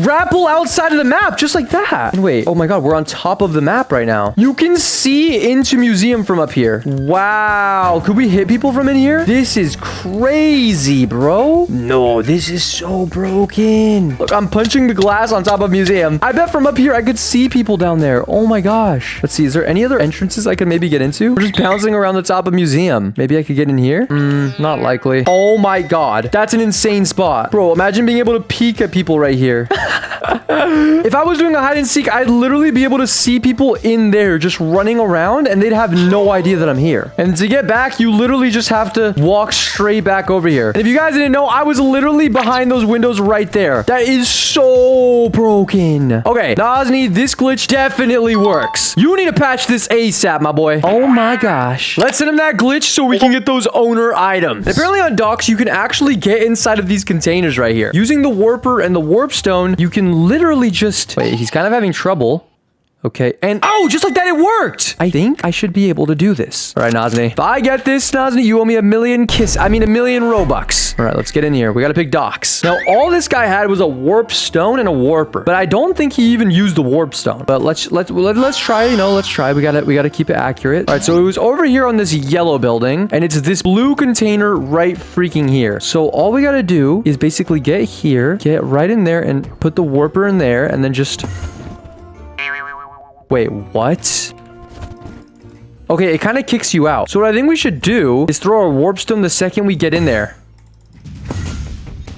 grapple outside of the map, just like that. And wait, oh my God, we're on top of the map right now. You can see into museum from up here. Wow. Could we hit people from in here? This is crazy, bro. No, this is so broken. Look, I'm punching the glass on top of museum. I bet from up here I could see people down there. Oh my gosh. Let's see. Is there any other entrances I could maybe get into? We're just bouncing around the top of museum. Maybe I could get in here? Not likely. Oh my God. That's an insane spot. Bro, imagine being able to peek at people right here. If I was doing a hide and seek, I'd literally be able to see people in there just running around and they'd have no idea that I'm here. And to get back, you literally just have to walk straight back over here. And if you guys didn't know, I was literally behind those windows right there. That is so broken. Okay, Nazni, this glitch definitely works. You need to patch this ASAP, my boy. Oh my gosh. Let's send him that glitch so we can get those owner items. And apparently on docks, you can actually get inside of these containers right here. Using the warper and the warp stone, you can literally just... Wait, he's kind of having trouble. Okay, and oh, just like that, it worked. I think I should be able to do this. All right, Nazni. If I get this, Nazni, you owe me a million Robux. All right, let's get in here. We got to pick docks. Now, all this guy had was a warp stone and a warper, but I don't think he even used the warp stone. But let's try. You know, let's try. We gotta keep it accurate. All right, so it was over here on this yellow building, and it's this blue container right freaking here. So all we gotta do is basically get here, get right in there, and put the warper in there, and then just. Wait, what? Okay, it kind of kicks you out. So what I think we should do is throw our warp stone the second we get in there.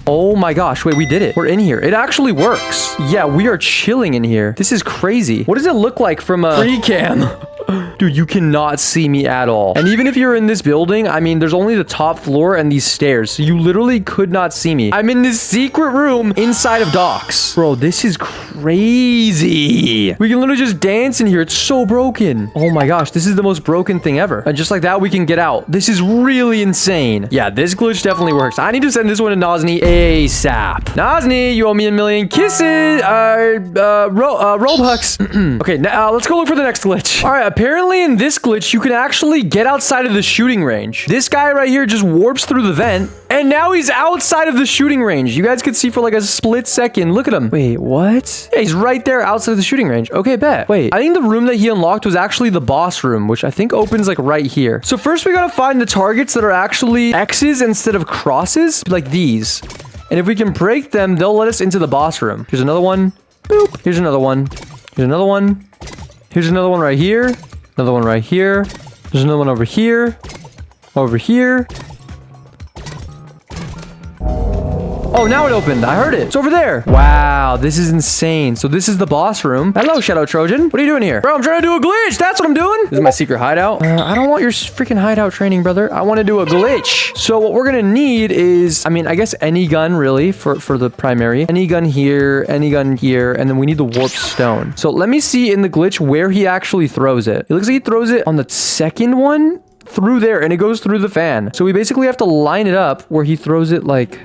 Oh my gosh, wait, we did it. We're in here. It actually works. Yeah, we are chilling in here. This is crazy. What does it look like from a free cam? Dude, you cannot see me at all. And even if you're in this building, I mean, there's only the top floor and these stairs. So you literally could not see me. I'm in this secret room inside of docks. Bro, this is crazy. We can literally just dance in here. It's so broken. Oh my gosh, this is the most broken thing ever. And just like that, we can get out. This is really insane. Yeah, this glitch definitely works. I need to send this one to Nazni ASAP. Nazni, you owe me a million kisses. Robux. Okay, now let's go look for the next glitch. All right, apparently in this glitch, you can actually get outside of the shooting range. This guy right here just warps through the vent, and now he's outside of the shooting range. You guys could see for like a split second. Look at him. Wait, what? Yeah, he's right there outside of the shooting range. Okay, bet. Wait, I think the room that he unlocked was actually the boss room, which I think opens like right here. So first we gotta find the targets that are actually X's instead of crosses, like these. And if we can break them, they'll let us into the boss room. Here's another one. Boop. Here's another one. Here's another one. Here's another one right here. Another one right here. There's another one over here. Over here. Oh, now it opened. I heard it. It's over there. Wow, this is insane. So this is the boss room. Hello, Shadow Trojan. What are you doing here? Bro, I'm trying to do a glitch. That's what I'm doing. This is my secret hideout. I don't want your freaking hideout training, brother. I want to do a glitch. So what we're going to need is, I mean, I guess any gun really for the primary. Any gun here, and then we need the warp stone. So let me see in the glitch where he actually throws it. It looks like he throws it on the second one through there, and it goes through the fan. So we basically have to line it up where he throws it like...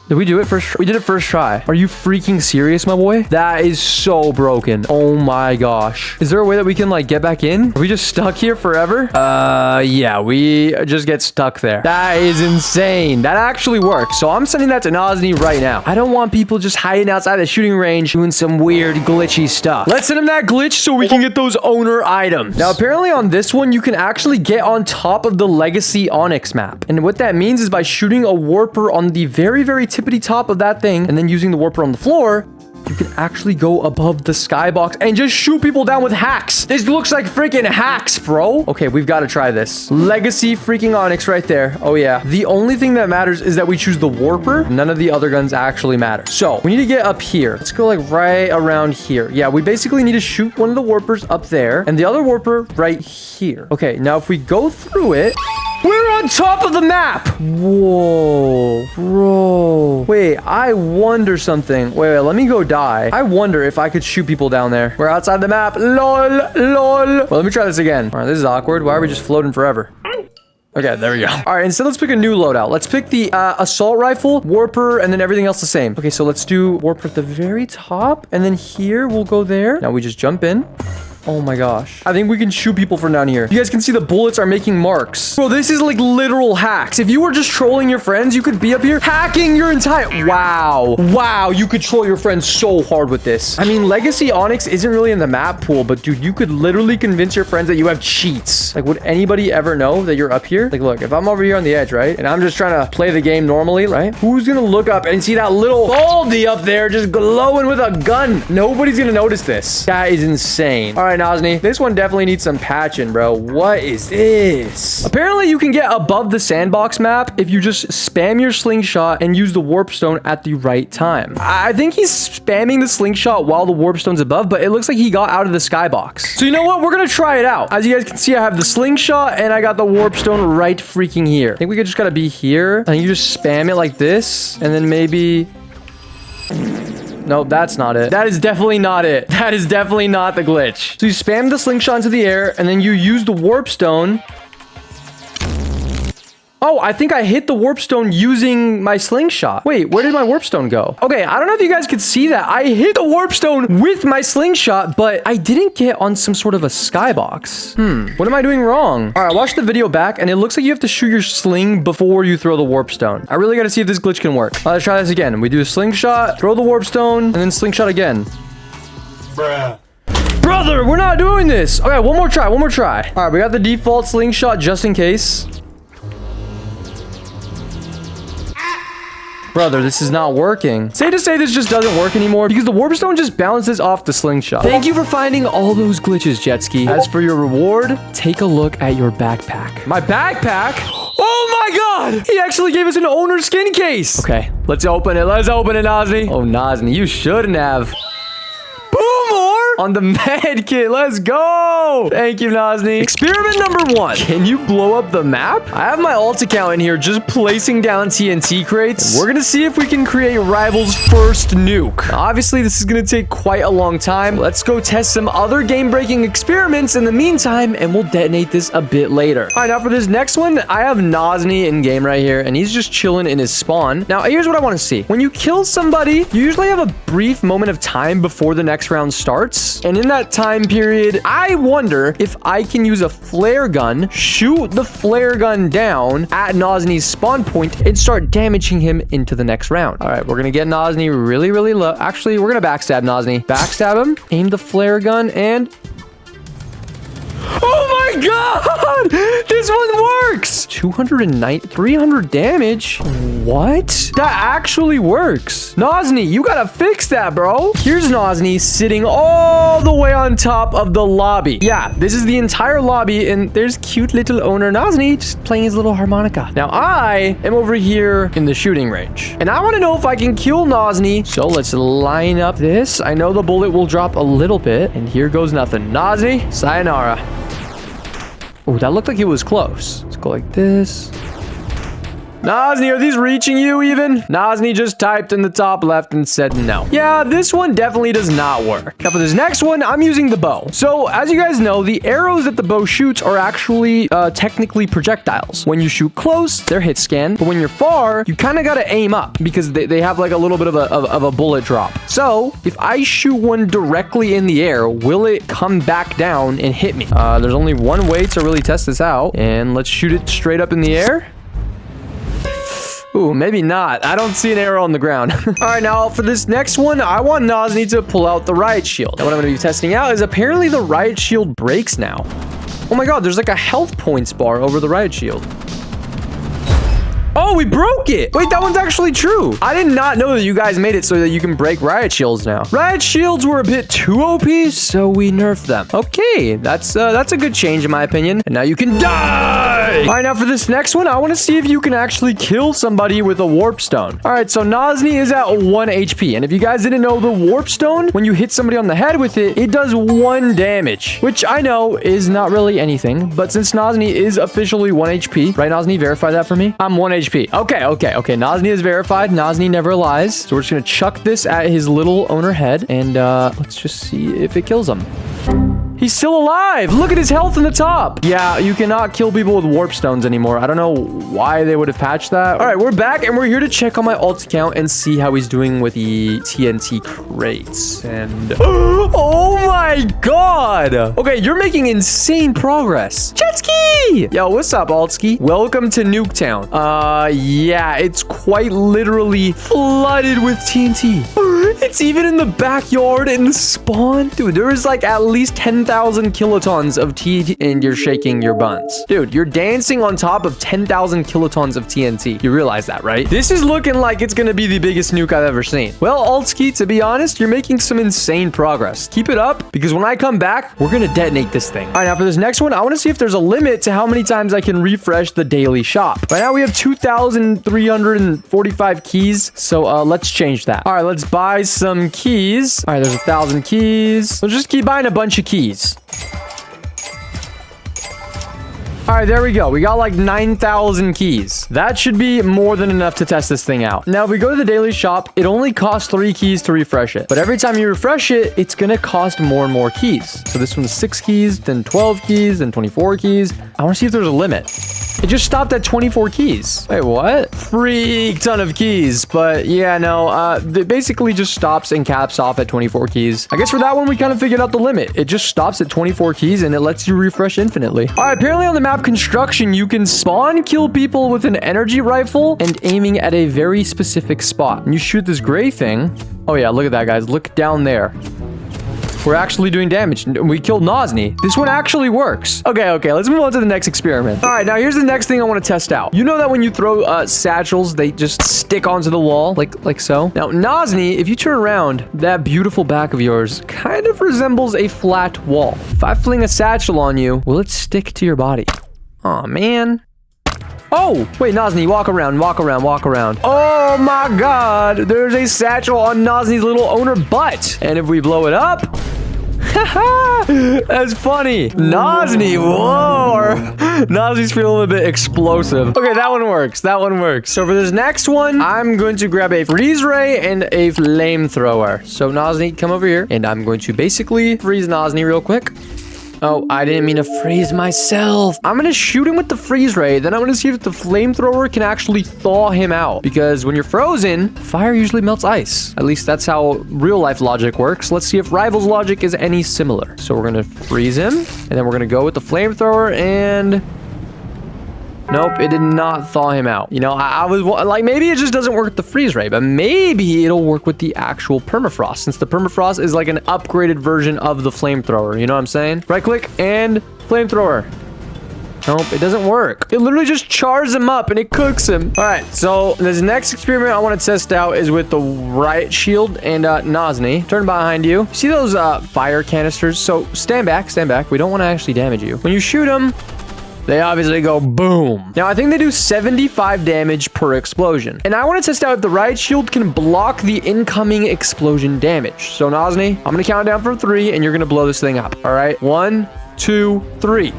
Did we do it first? We did it first try. Are you freaking serious, my boy? That is so broken. Oh my gosh. Is there a way that we can like get back in? Are we just stuck here forever? Yeah, we just get stuck there. That is insane. That actually works. So I'm sending that to Nazni right now. I don't want people just hiding outside the shooting range doing some weird glitchy stuff. Let's send him that glitch so we can get those owner items. Now, apparently on this one, you can actually get on top of the Legacy Onyx map. And what that means is by shooting a warper on the very, very tippity top of that thing and then using the warper on the floor, you can actually go above the skybox and just shoot people down with hacks. This looks like freaking hacks, bro. Okay, we've got to try this. Legacy freaking Onyx right there. Oh yeah. The only thing that matters is that we choose the warper. None of the other guns actually matter. So we need to get up here. Let's go like right around here. Yeah, we basically need to shoot one of the warpers up there and the other warper right here. Okay, now if we go through it, we're on top of the map. Whoa, bro. Wait, I wonder something. Wait, let me go die. I wonder if I could shoot people down there. We're outside the map. Lol, lol. Well, let me try this again. All right, this is awkward. Why are we just floating forever? Okay, there we go. All right, instead let's pick a new loadout. Let's pick the assault rifle, warper, and then everything else the same. Okay, so let's do warper at the very top, and then here we'll go there. Now we just jump in. Oh my gosh. I think we can shoot people from down here. You guys can see the bullets are making marks. Bro, this is like literal hacks. If you were just trolling your friends, you could be up here hacking your entire... Wow. Wow, you could troll your friends so hard with this. I mean, Legacy Onyx isn't really in the map pool, but dude, you could literally convince your friends that you have cheats. Like, would anybody ever know that you're up here? Like, look, if I'm over here on the edge, right? And I'm just trying to play the game normally, right? Who's gonna look up and see that little Baldy up there just glowing with a gun? Nobody's gonna notice this. That is insane. All right, Nozni, this one definitely needs some patching, bro. What is this? Apparently, you can get above the sandbox map if you just spam your slingshot and use the warp stone at the right time. I think he's spamming the slingshot while the warp stone's above, but it looks like he got out of the skybox. So you know what? We're gonna try it out. As you guys can see, I have the slingshot and I got the warp stone right freaking here. I think we could just gotta be here and you just spam it like this and then maybe... Nope, that's not it. That is definitely not it. That is definitely not the glitch. So you spam the slingshot into the air and then you use the warp stone. Oh, I think I hit the warp stone using my slingshot. Wait, where did my warp stone go? Okay, I don't know if you guys could see that. I hit the warp stone with my slingshot, but I didn't get on some sort of a skybox. What am I doing wrong? All right, watch the video back, and it looks like you have to shoot your sling before you throw the warp stone. I really got to see if this glitch can work. Let's try this again. We do a slingshot, throw the warp stone, and then slingshot again. Bruh. Brother, we're not doing this. Okay, one more try, one more try. All right, we got the default slingshot just in case. Brother, this is not working. Safe to say this just doesn't work anymore because the warp stone just bounces off the slingshot. Thank you for finding all those glitches, Jetski. As for your reward, take a look at your backpack. My backpack? Oh my god! He actually gave us an owner skin case. Okay, let's open it. Let's open it, Nozni. Oh, Nozni, you shouldn't have. On the med kit. Let's go. Thank you, Nozni. Experiment number 1. Can you blow up the map? I have my alt account in here just placing down TNT crates. And we're going to see if we can create Rival's first nuke. Now, obviously, this is going to take quite a long time. Let's go test some other game-breaking experiments in the meantime, and we'll detonate this a bit later. All right, now for this next one, I have Nozni in game right here, and he's just chilling in his spawn. Now, here's what I want to see. When you kill somebody, you usually have a brief moment of time before the next round starts. And in that time period, I wonder if I can use a flare gun, shoot the flare gun down at Nozni's spawn point, and start damaging him into the next round. All right, we're going to get Nozni really, really low. Actually, we're going to backstab Nozni. Backstab him, aim the flare gun, and... Oh my god! This one works! 300 damage? What? That actually works. Nozni, you gotta fix that, bro. Here's Nozni sitting all the way on top of the lobby. Yeah, this is the entire lobby, and there's cute little owner Nozni just playing his little harmonica. Now, I am over here in the shooting range, and I want to know if I can kill Nozni. So let's line up this. I know the bullet will drop a little bit, and here goes nothing. Nozni, sayonara. Oh, that looked like it was close. Let's go like this. Nozni, are these reaching you even? Nozni just typed in the top left and said no. Yeah, this one definitely does not work. Now for this next one, I'm using the bow. So as you guys know, the arrows that the bow shoots are actually technically projectiles. When you shoot close, they're hit scan. But when you're far, you kind of got to aim up because they have like a little bit of a bullet drop. So if I shoot one directly in the air, will it come back down and hit me? There's only one way to really test this out. And let's shoot it straight up in the air. Ooh, maybe not. I don't see an arrow on the ground. All right, now for this next one, I want Nozni to pull out the riot shield. Now what I'm going to be testing out is apparently the riot shield breaks now. Oh my god, there's like a health points bar over the riot shield. Oh, we broke it. Wait, that one's actually true. I did not know that you guys made it so that you can break riot shields now. Riot shields were a bit too OP, so we nerfed them. Okay, that's a good change in my opinion. And now you can die. All right, now for this next one, I want to see if you can actually kill somebody with a warp stone. All right, so Nozni is at 1 HP. And if you guys didn't know, the warp stone, when you hit somebody on the head with it, it does 1 damage, which I know is not really anything. But since Nozni is officially 1 HP, right, Nozni, verify that for me. I'm 1 HP. Okay. Nozni is verified. Nozni never lies. So we're just going to chuck this at his little owner head. And let's just see if it kills him. He's still alive. Look at his health in the top. Yeah, you cannot kill people with warp stones anymore. I don't know why they would have patched that. All right, we're back, and we're here to check on my alt account and see how he's doing with the TNT crates. And oh my god. Okay, you're making insane progress. Jetski! Yo, what's up, Altski? Welcome to Nuketown. Yeah, it's quite literally flooded with TNT. It's even in the backyard in the spawn. Dude, there is like at least 10,000 kilotons of TNT, and you're shaking your buns. Dude, you're dancing on top of 10,000 kilotons of TNT. You realize that, right? This is looking like it's gonna be the biggest nuke I've ever seen. Well, Altski, to be honest, you're making some insane progress. Keep it up, because when I come back, we're gonna detonate this thing. All right, now for this next one, I want to see if there's a limit to how many times I can refresh the daily shop. Right now, we have 2,345 keys, so let's change that. All right, let's buy some keys. All right, there's 1,000 keys. So just keep buying a bunch of keys. All right, there we go. We got like 9,000 keys. That should be more than enough to test this thing out. Now, if we go to the daily shop, it only costs 3 keys to refresh it. But every time you refresh it, it's going to cost more and more keys. So this one's 6 keys, then 12 keys, then 24 keys. I want to see if there's a limit. It just stopped at 24 keys. Wait, what? Freak ton of keys. But yeah, no, it basically just stops and caps off at 24 keys. I guess for that one, we kind of figured out the limit. It just stops at 24 keys and it lets you refresh infinitely. All right, apparently on the map construction, you can spawn kill people with an energy rifle and aiming at a very specific spot. And you shoot this gray thing. Oh yeah, look at that, guys. Look down there. We're actually doing damage. We killed Nozni. This one actually works. Okay, let's move on to the next experiment. All right, now here's the next thing I want to test out. You know that when you throw satchels, they just stick onto the wall, like so? Now, Nozni, if you turn around, that beautiful back of yours kind of resembles a flat wall. If I fling a satchel on you, will it stick to your body? Aw, man. Oh, wait, Nozni, walk around. Oh my god, there's a satchel on Nozni's little owner butt. And if we blow it up, that's funny. Nozni, whoa. Nozni's feeling a bit explosive. Okay, that one works. So for this next one, I'm going to grab a freeze ray and a flamethrower. So Nozni, come over here. And I'm going to basically freeze Nozni real quick. Oh, I didn't mean to freeze myself. I'm going to shoot him with the freeze ray. Then I'm going to see if the flamethrower can actually thaw him out. Because when you're frozen, fire usually melts ice. At least that's how real life logic works. Let's see if Rival's logic is any similar. So we're going to freeze him. And then we're going to go with the flamethrower and... Nope, it did not thaw him out. You know, I was like, maybe it just doesn't work with the freeze ray, but maybe it'll work with the actual permafrost, since the permafrost is like an upgraded version of the flamethrower. You know what I'm saying? Right click and flamethrower. Nope, it doesn't work. It literally just chars him up and it cooks him. All right, so this next experiment I want to test out is with the riot shield and Nozni. Turn behind you. See those fire canisters? So stand back. We don't want to actually damage you. When you shoot them, they obviously go boom. Now, I think they do 75 damage per explosion. And I want to test out if the riot shield can block the incoming explosion damage. So, Nozni, I'm going to count down from 3, and you're going to blow this thing up. All right? 1, 2, 3.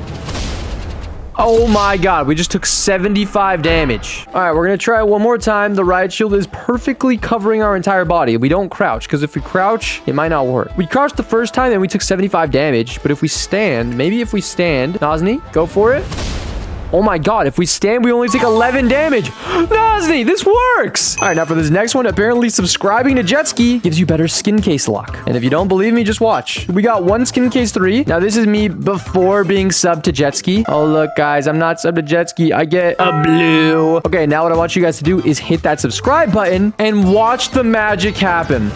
Oh my god, we just took 75 damage. All right, we're going to try it one more time. The riot shield is perfectly covering our entire body. We don't crouch, because if we crouch, it might not work. We crouched the first time and we took 75 damage, but if we stand, Nozni, go for it. Oh my god, if we stand, we only take 11 damage. Nozni, this works! All right, now for this next one, apparently subscribing to Jetski gives you better skin case luck. And if you don't believe me, just watch. We got 1 skin case 3. Now, this is me before being subbed to Jetski. Oh, look, guys, I'm not subbed to Jetski. I get a blue. Okay, now what I want you guys to do is hit that subscribe button and watch the magic happen.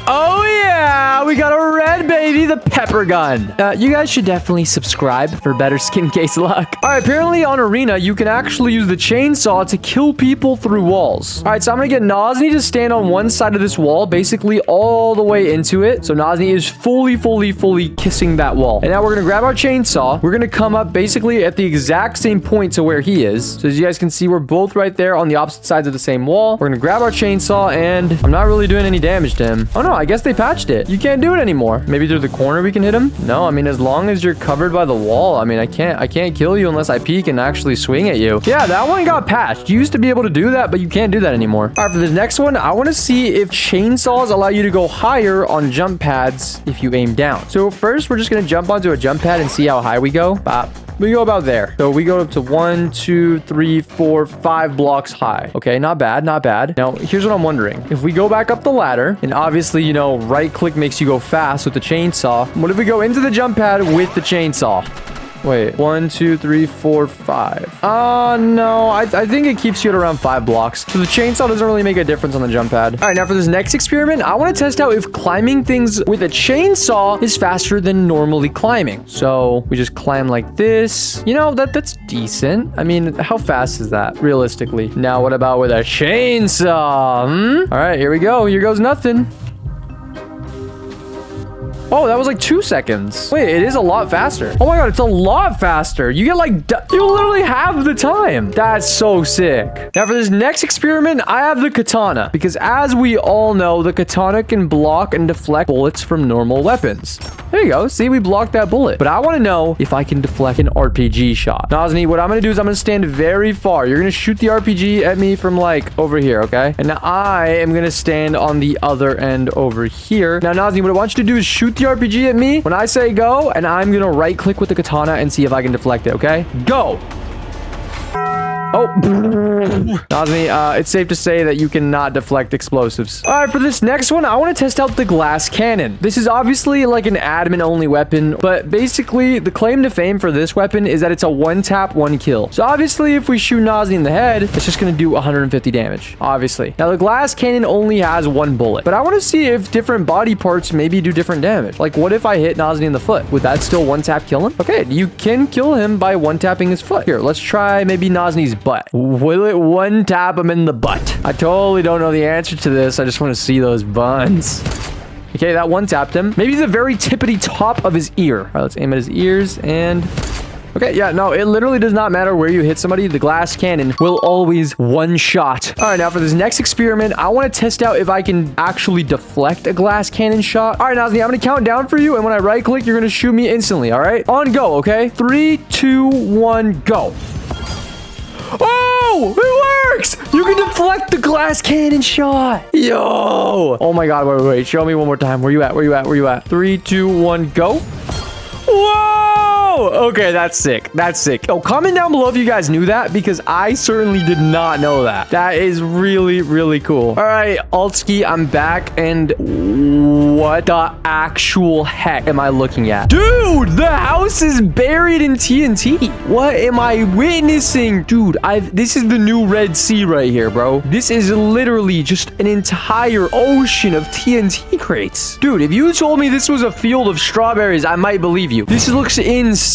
Oh, yeah, we got a red baby, the pepper gun. You guys should definitely subscribe for better skin case luck. All right, apparently on Arena, you can actually use the chainsaw to kill people through walls. All right, so I'm gonna get Nozni to stand on one side of this wall, basically all the way into it. So Nozni is fully kissing that wall. And now we're gonna grab our chainsaw. We're gonna come up basically at the exact same point to where he is. So as you guys can see, we're both right there on the opposite sides of the same wall. We're gonna grab our chainsaw, and I'm not really doing any damage to him. Oh no, I guess they patched it. You can't do it anymore. Maybe through the corner we can hit him? No, I mean, as long as you're covered by the wall, I mean, I can't kill you unless I peek and actually swing at you. Yeah, that one got patched. You used to be able to do that, but you can't do that anymore. All right, for this next one, I want to see if chainsaws allow you to go higher on jump pads if you aim down. So first, we're just going to jump onto a jump pad and see how high we go. Bop. We go about there. So we go up to 1, 2, 3, 4, 5 blocks high. Okay, not bad, not bad. Now, here's what I'm wondering. If we go back up the ladder, and obviously, you know, right click makes you go fast with the chainsaw. What if we go into the jump pad with the chainsaw? Wait, 1, 2, 3, 4, 5. No, I think it keeps you at around 5 blocks. So the chainsaw doesn't really make a difference on the jump pad. All right, now for this next experiment, I want to test out if climbing things with a chainsaw is faster than normally climbing. So we just climb like this. You know, that's decent. I mean, how fast is that realistically? Now, what about with a chainsaw? All right, here we go. Here goes nothing. Oh, that was like 2 seconds. Wait, it is a lot faster. Oh my god, it's a lot faster. You get like, you literally have the time. That's so sick. Now for this next experiment, I have the katana. Because as we all know, the katana can block and deflect bullets from normal weapons. There you go. See, we blocked that bullet. But I want to know if I can deflect an RPG shot. Nazni, what I'm going to do is I'm going to stand very far. You're going to shoot the RPG at me from like over here, okay? And now I am going to stand on the other end over here. Now, Nazni, what I want you to do is shoot the RPG at me when I say go, and I'm going to right click with the katana and see if I can deflect it, okay? Go! Oh, Nazni, it's safe to say that you cannot deflect explosives. All right, for this next one, I want to test out the glass cannon. This is obviously like an admin-only weapon, but basically, the claim to fame for this weapon is that it's a one-tap, one-kill. So obviously, if we shoot Nazni in the head, it's just going to do 150 damage, obviously. Now, the glass cannon only has 1 bullet, but I want to see if different body parts maybe do different damage. Like, what if I hit Nazni in the foot? Would that still one-tap kill him? Okay, you can kill him by one-tapping his foot. Here, let's try maybe Nazni's butt. Will it one tap him in the butt? I totally don't know the answer to this. I just want to see those buns. Okay, that one tapped him. Maybe the very tippity top of his ear. All right, let's aim at his ears and... Okay, yeah, no, it literally does not matter where you hit somebody. The glass cannon will always one shot. All right, now for this next experiment, I want to test out if I can actually deflect a glass cannon shot. All right, Nazni, I'm going to count down for you. And when I right click, you're going to shoot me instantly. All right, on go. Okay, 3, 2, 1, go. Oh, it works! You can deflect the glass cannon shot. Yo! Oh my god, wait. Show me one more time. Where you at? Where you at? Where you at? 3, 2, 1, go. Whoa! Okay, that's sick. That's sick. Oh, comment down below if you guys knew that, because I certainly did not know that. That is really, really cool. All right, Altski, I'm back, and what the actual heck am I looking at? Dude, the house is buried in TNT. What am I witnessing? Dude, this is the new Red Sea right here, bro. This is literally just an entire ocean of TNT crates. Dude, if you told me this was a field of strawberries, I might believe you. This looks insane.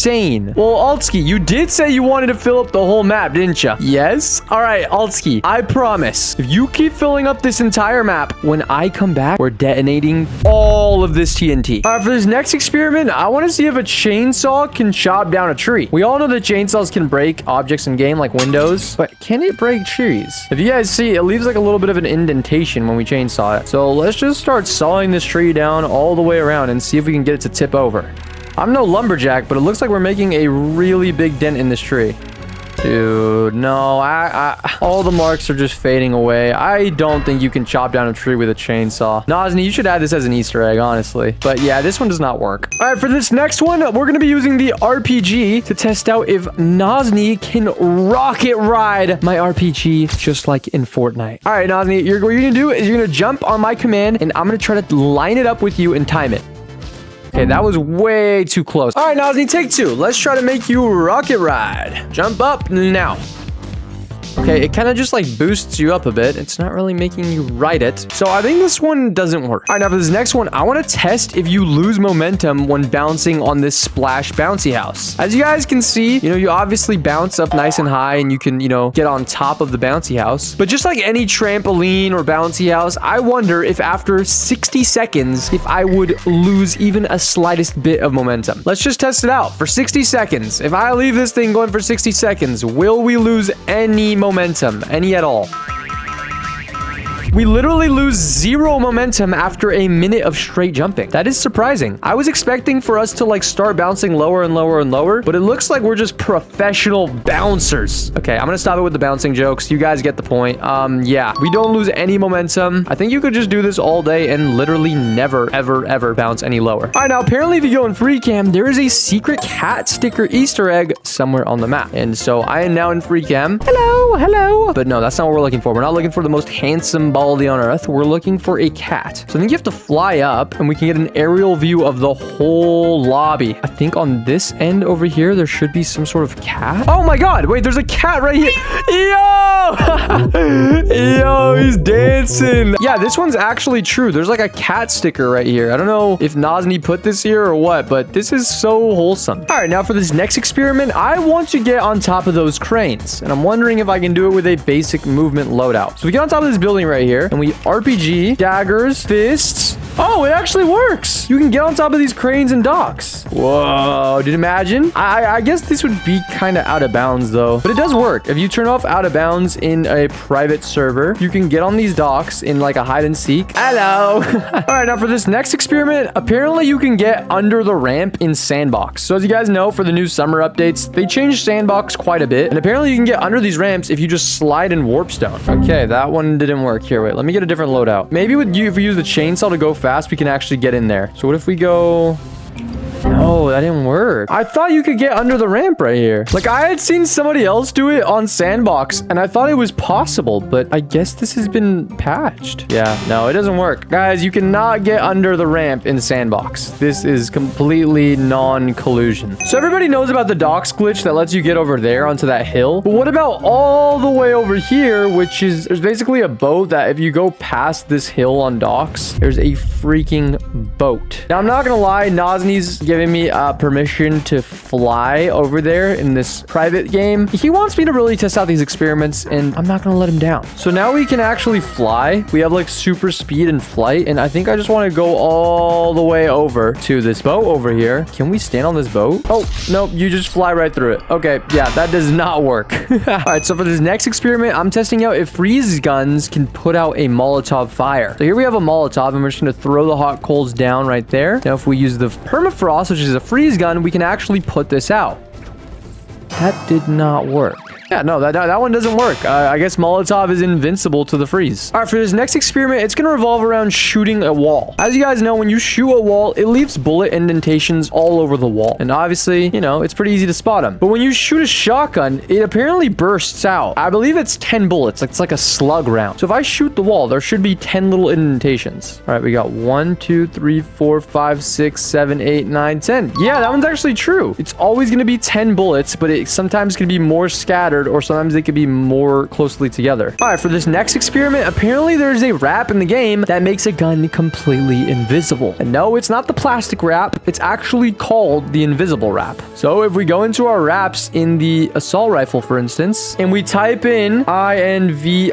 Well, Altski, you did say you wanted to fill up the whole map, didn't you? Yes? All right, Altski, I promise, if you keep filling up this entire map, when I come back, we're detonating all of this TNT. All right, for this next experiment, I want to see if a chainsaw can chop down a tree. We all know that chainsaws can break objects in game, like windows, but can it break trees? If you guys see, it leaves like a little bit of an indentation when we chainsaw it. So let's just start sawing this tree down all the way around and see if we can get it to tip over. I'm no lumberjack, but it looks like we're making a really big dent in this tree. Dude, no, all the marks are just fading away. I don't think you can chop down a tree with a chainsaw. Nazni, you should add this as an Easter egg, honestly. But yeah, this one does not work. All right, for this next one, we're going to be using the RPG to test out if Nazni can rocket ride my RPG just like in Fortnite. All right, Nazni, what you're going to do is you're going to jump on my command, and I'm going to try to line it up with you and time it. Okay, that was way too close. All right, Nazni, take 2. Let's try to make you rocket ride. Jump up now. Okay, it kind of just like boosts you up a bit. It's not really making you ride it. So I think this one doesn't work. All right, now for this next one, I want to test if you lose momentum when bouncing on this splash bouncy house. As you guys can see, you obviously bounce up nice and high and you can, get on top of the bouncy house. But just like any trampoline or bouncy house, I wonder if after 60 seconds, if I would lose even a slightest bit of momentum. Let's just test it out for 60 seconds. If I leave this thing going for 60 seconds, will we lose any momentum, any at all? We literally lose 0 momentum after a minute of straight jumping. That is surprising. I was expecting for us to like start bouncing lower and lower and lower, but it looks like we're just professional bouncers. Okay, I'm gonna stop it with the bouncing jokes. You guys get the point. Yeah, we don't lose any momentum. I think you could just do this all day and literally never, ever, ever bounce any lower. All right, now apparently if you go in free cam, there is a secret cat sticker Easter egg somewhere on the map. And so I am now in free cam. Hello, hello. But no, that's not what we're looking for. We're not looking for the most handsome baldy on earth. We're looking for a cat. So I think you have to fly up and we can get an aerial view of the whole lobby. I think on this end over here, there should be some sort of cat. Oh my God. Wait, there's a cat right here. Yo! Yo, he's dancing. Yeah, this one's actually true. There's like a cat sticker right here. I don't know if Nazni put this here or what, but this is so wholesome. All right, now for this next experiment, I want to get on top of those cranes. And I'm wondering if I can do it with a basic movement loadout. So we get on top of this building right here and we RPG, daggers, fists. Oh, it actually works. You can get on top of these cranes and docks. Whoa, did you imagine? I guess this would be kind of out of bounds though, but it does work. If you turn off out of bounds in a private server, you can get on these docks in like a hide and seek. Hello. All right, now for this next experiment, apparently you can get under the ramp in Sandbox. So as you guys know, for the new summer updates, they changed Sandbox quite a bit. And apparently you can get under these ramps if you just slide in Warpstone. Okay, that one didn't work. Here, wait, let me get a different loadout. Maybe with you, if we use the chainsaw to go fast, we can actually get in there. So what if we go... No, that didn't work. I thought you could get under the ramp right here. Like, I had seen somebody else do it on Sandbox, and I thought it was possible, but I guess this has been patched. Yeah, no, it doesn't work. Guys, you cannot get under the ramp in Sandbox. This is completely non-collusion. So everybody knows about the docks glitch that lets you get over there onto that hill. But what about all the way over here, which is, there's basically a boat that if you go past this hill on docks, there's a freaking boat. Now, I'm not gonna lie, Nazni's giving me permission to fly over there in this private game. He wants me to really test out these experiments, and I'm not gonna let him down. So now we can actually fly. We have like super speed and flight, and I think I just want to go all the way over to this boat over here. Can we stand on this boat? Oh, no, you just fly right through it. Okay, yeah, that does not work. All right, so for this next experiment, I'm testing out if freeze guns can put out a Molotov fire. So here we have a Molotov, and we're just gonna throw the hot coals down right there. Now, if we use the permafrost, which is a freeze gun, we can actually put this out. That did not work. Yeah, no, that one doesn't work. I guess Molotov is invincible to the freeze. All right, for this next experiment, it's going to revolve around shooting a wall. As you guys know, when you shoot a wall, it leaves bullet indentations all over the wall. And obviously, you know, it's pretty easy to spot them. But when you shoot a shotgun, it apparently bursts out. I believe it's 10 bullets. It's like a slug round. So if I shoot the wall, there should be 10 little indentations. All right, we got 1, 2, 3, 4, 5, 6, 7, 8, 9, 10. Yeah, that one's actually true. It's always going to be 10 bullets, but it sometimes can be more scattered, or sometimes they could be more closely together. All right, for this next experiment, apparently there's a wrap in the game that makes a gun completely invisible. And no, it's not the plastic wrap. It's actually called the invisible wrap. So if we go into our wraps in the assault rifle, for instance, and we type in INVISIBLE,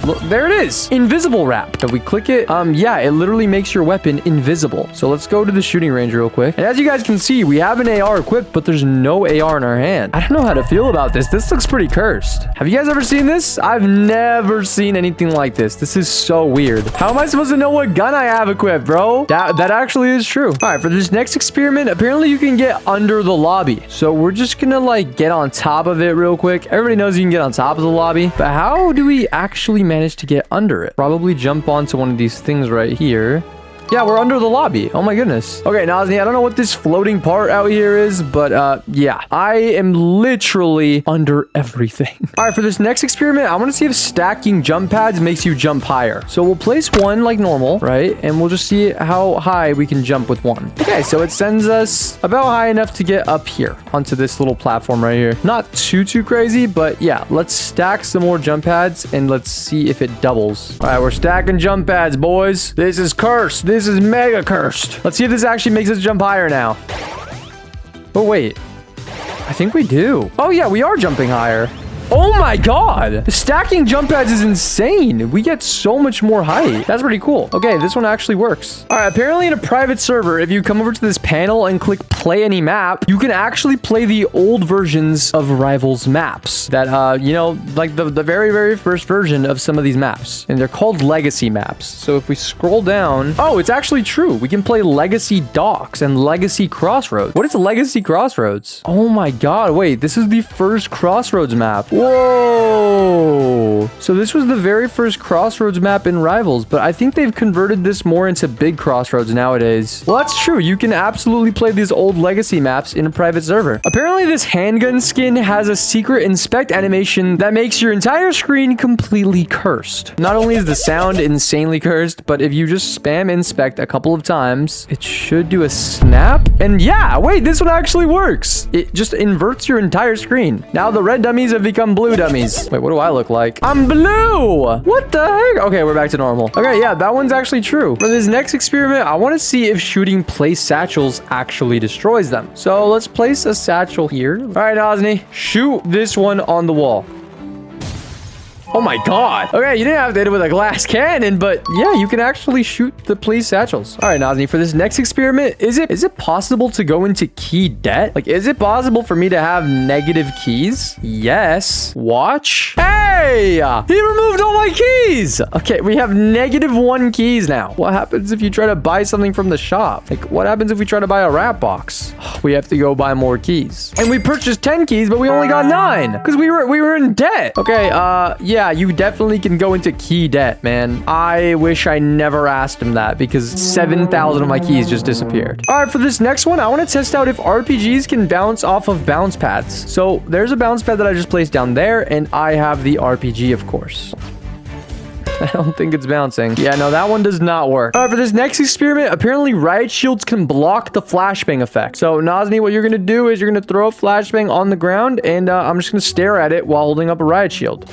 look, there it is, invisible wrap. If we click it, yeah, it literally makes your weapon invisible. So let's go to the shooting range real quick. And as you guys can see, we have an AR equipped, but there's no AR in our hand. I don't know how to feel about this. This looks pretty cursed. Have you guys ever seen this? I've never seen anything like this. This is so weird. How am I supposed to know what gun I have equipped, bro? That actually is true. All right, for this next experiment, apparently you can get under the lobby. So we're just gonna like get on top of it real quick. Everybody knows you can get on top of the lobby, but how do we actually manage to get under it? Probably jump onto one of these things right here. Yeah, we're under the lobby. Oh my goodness. Okay, Nazni, I don't know what this floating part out here is, but yeah, I am literally under everything. All right, for this next experiment, I want to see if stacking jump pads makes you jump higher. So we'll place one like normal, right? And we'll just see how high we can jump with one. Okay, so it sends us about high enough to get up here onto this little platform right here. Not too crazy, but yeah, let's stack some more jump pads and let's see if it doubles. All right, we're stacking jump pads, boys. This is cursed. This is mega cursed. Let's see if this actually makes us jump higher now. Oh, wait. I think we do. Oh, yeah, we are jumping higher. Oh my god. Stacking jump pads is insane. We get so much more height. That's pretty cool. Okay, this one actually works. All right, apparently in a private server, if you come over to this panel and click play any map, you can actually play the old versions of Rivals maps that, you know, like the very, very first version of some of these maps. And they're called legacy maps. So if we scroll down, oh, it's actually true. We can play Legacy Docks and Legacy Crossroads. What is Legacy Crossroads? Oh my god, wait, this is the first Crossroads map. Whoa. So this was the very first Crossroads map in Rivals, but I think they've converted this more into big Crossroads nowadays. Well, that's true. You can absolutely play these old legacy maps in a private server. Apparently, this handgun skin has a secret inspect animation that makes your entire screen completely cursed. Not only is the sound insanely cursed, but if you just spam inspect a couple of times, it should do a snap. And yeah, wait, this one actually works. It just inverts your entire screen. Now the red dummies have become blue dummies. Wait, what do I look like? I'm blue. What the heck? Okay, we're back to normal. Okay, yeah, that one's actually true. For this next experiment, I want to see if shooting place satchels actually destroys them. So let's place a satchel here. All right, Osni, shoot this one on the wall. Oh my god. Okay, you didn't have to hit it with a glass cannon, but yeah, you can actually shoot the police satchels. All right, Nazni, for this next experiment, is it possible to go into key debt? Like, is it possible for me to have negative keys? Yes. Watch. Hey, he removed all my keys. Okay, we have -1 keys now. What happens if you try to buy something from the shop? Like, what happens if we try to buy a wrap box? We have to go buy more keys. And we purchased 10 keys, but we only got 9 because we were in debt. Okay, yeah, you definitely can go into key debt, man. I wish I never asked him that because 7,000 of my keys just disappeared. All right, for this next one, I want to test out if RPGs can bounce off of bounce pads. So there's a bounce pad that I just placed down there, and I have the RPG, of course. I don't think it's bouncing. Yeah, no, that one does not work. All right, for this next experiment, apparently riot shields can block the flashbang effect. So, Nazni, what you're going to do is you're going to throw a flashbang on the ground, and I'm just going to stare at it while holding up a riot shield.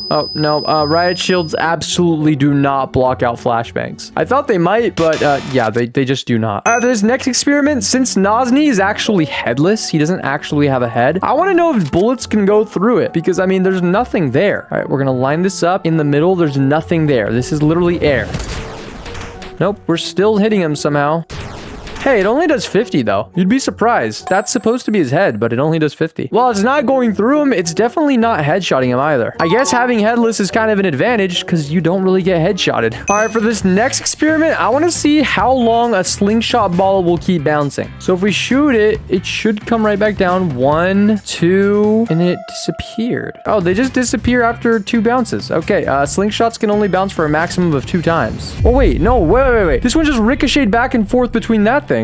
Oh, no, riot shields absolutely do not block out flashbangs. I thought they might, but yeah, they just do not. All right, for this next experiment, since Nazni is actually headless, he doesn't actually have a head, I want to know if bullets can go through it, because, I mean, there's nothing there. All right, we're going to line this up in the middle. There's nothing there. This is literally air. Nope, we're still hitting him somehow. Hey, it only does 50 though. You'd be surprised. That's supposed to be his head, but it only does 50. Well, it's not going through him. It's definitely not headshotting him either. I guess having headless is kind of an advantage because you don't really get headshotted. All right, for this next experiment, I want to see how long a slingshot ball will keep bouncing. So if we shoot it, it should come right back down. 1, 2, and it disappeared. Oh, they just disappear after 2 bounces. Okay, slingshots can only bounce for a maximum of 2 times. Oh, wait, no, wait. This one just ricocheted back and forth between that thing.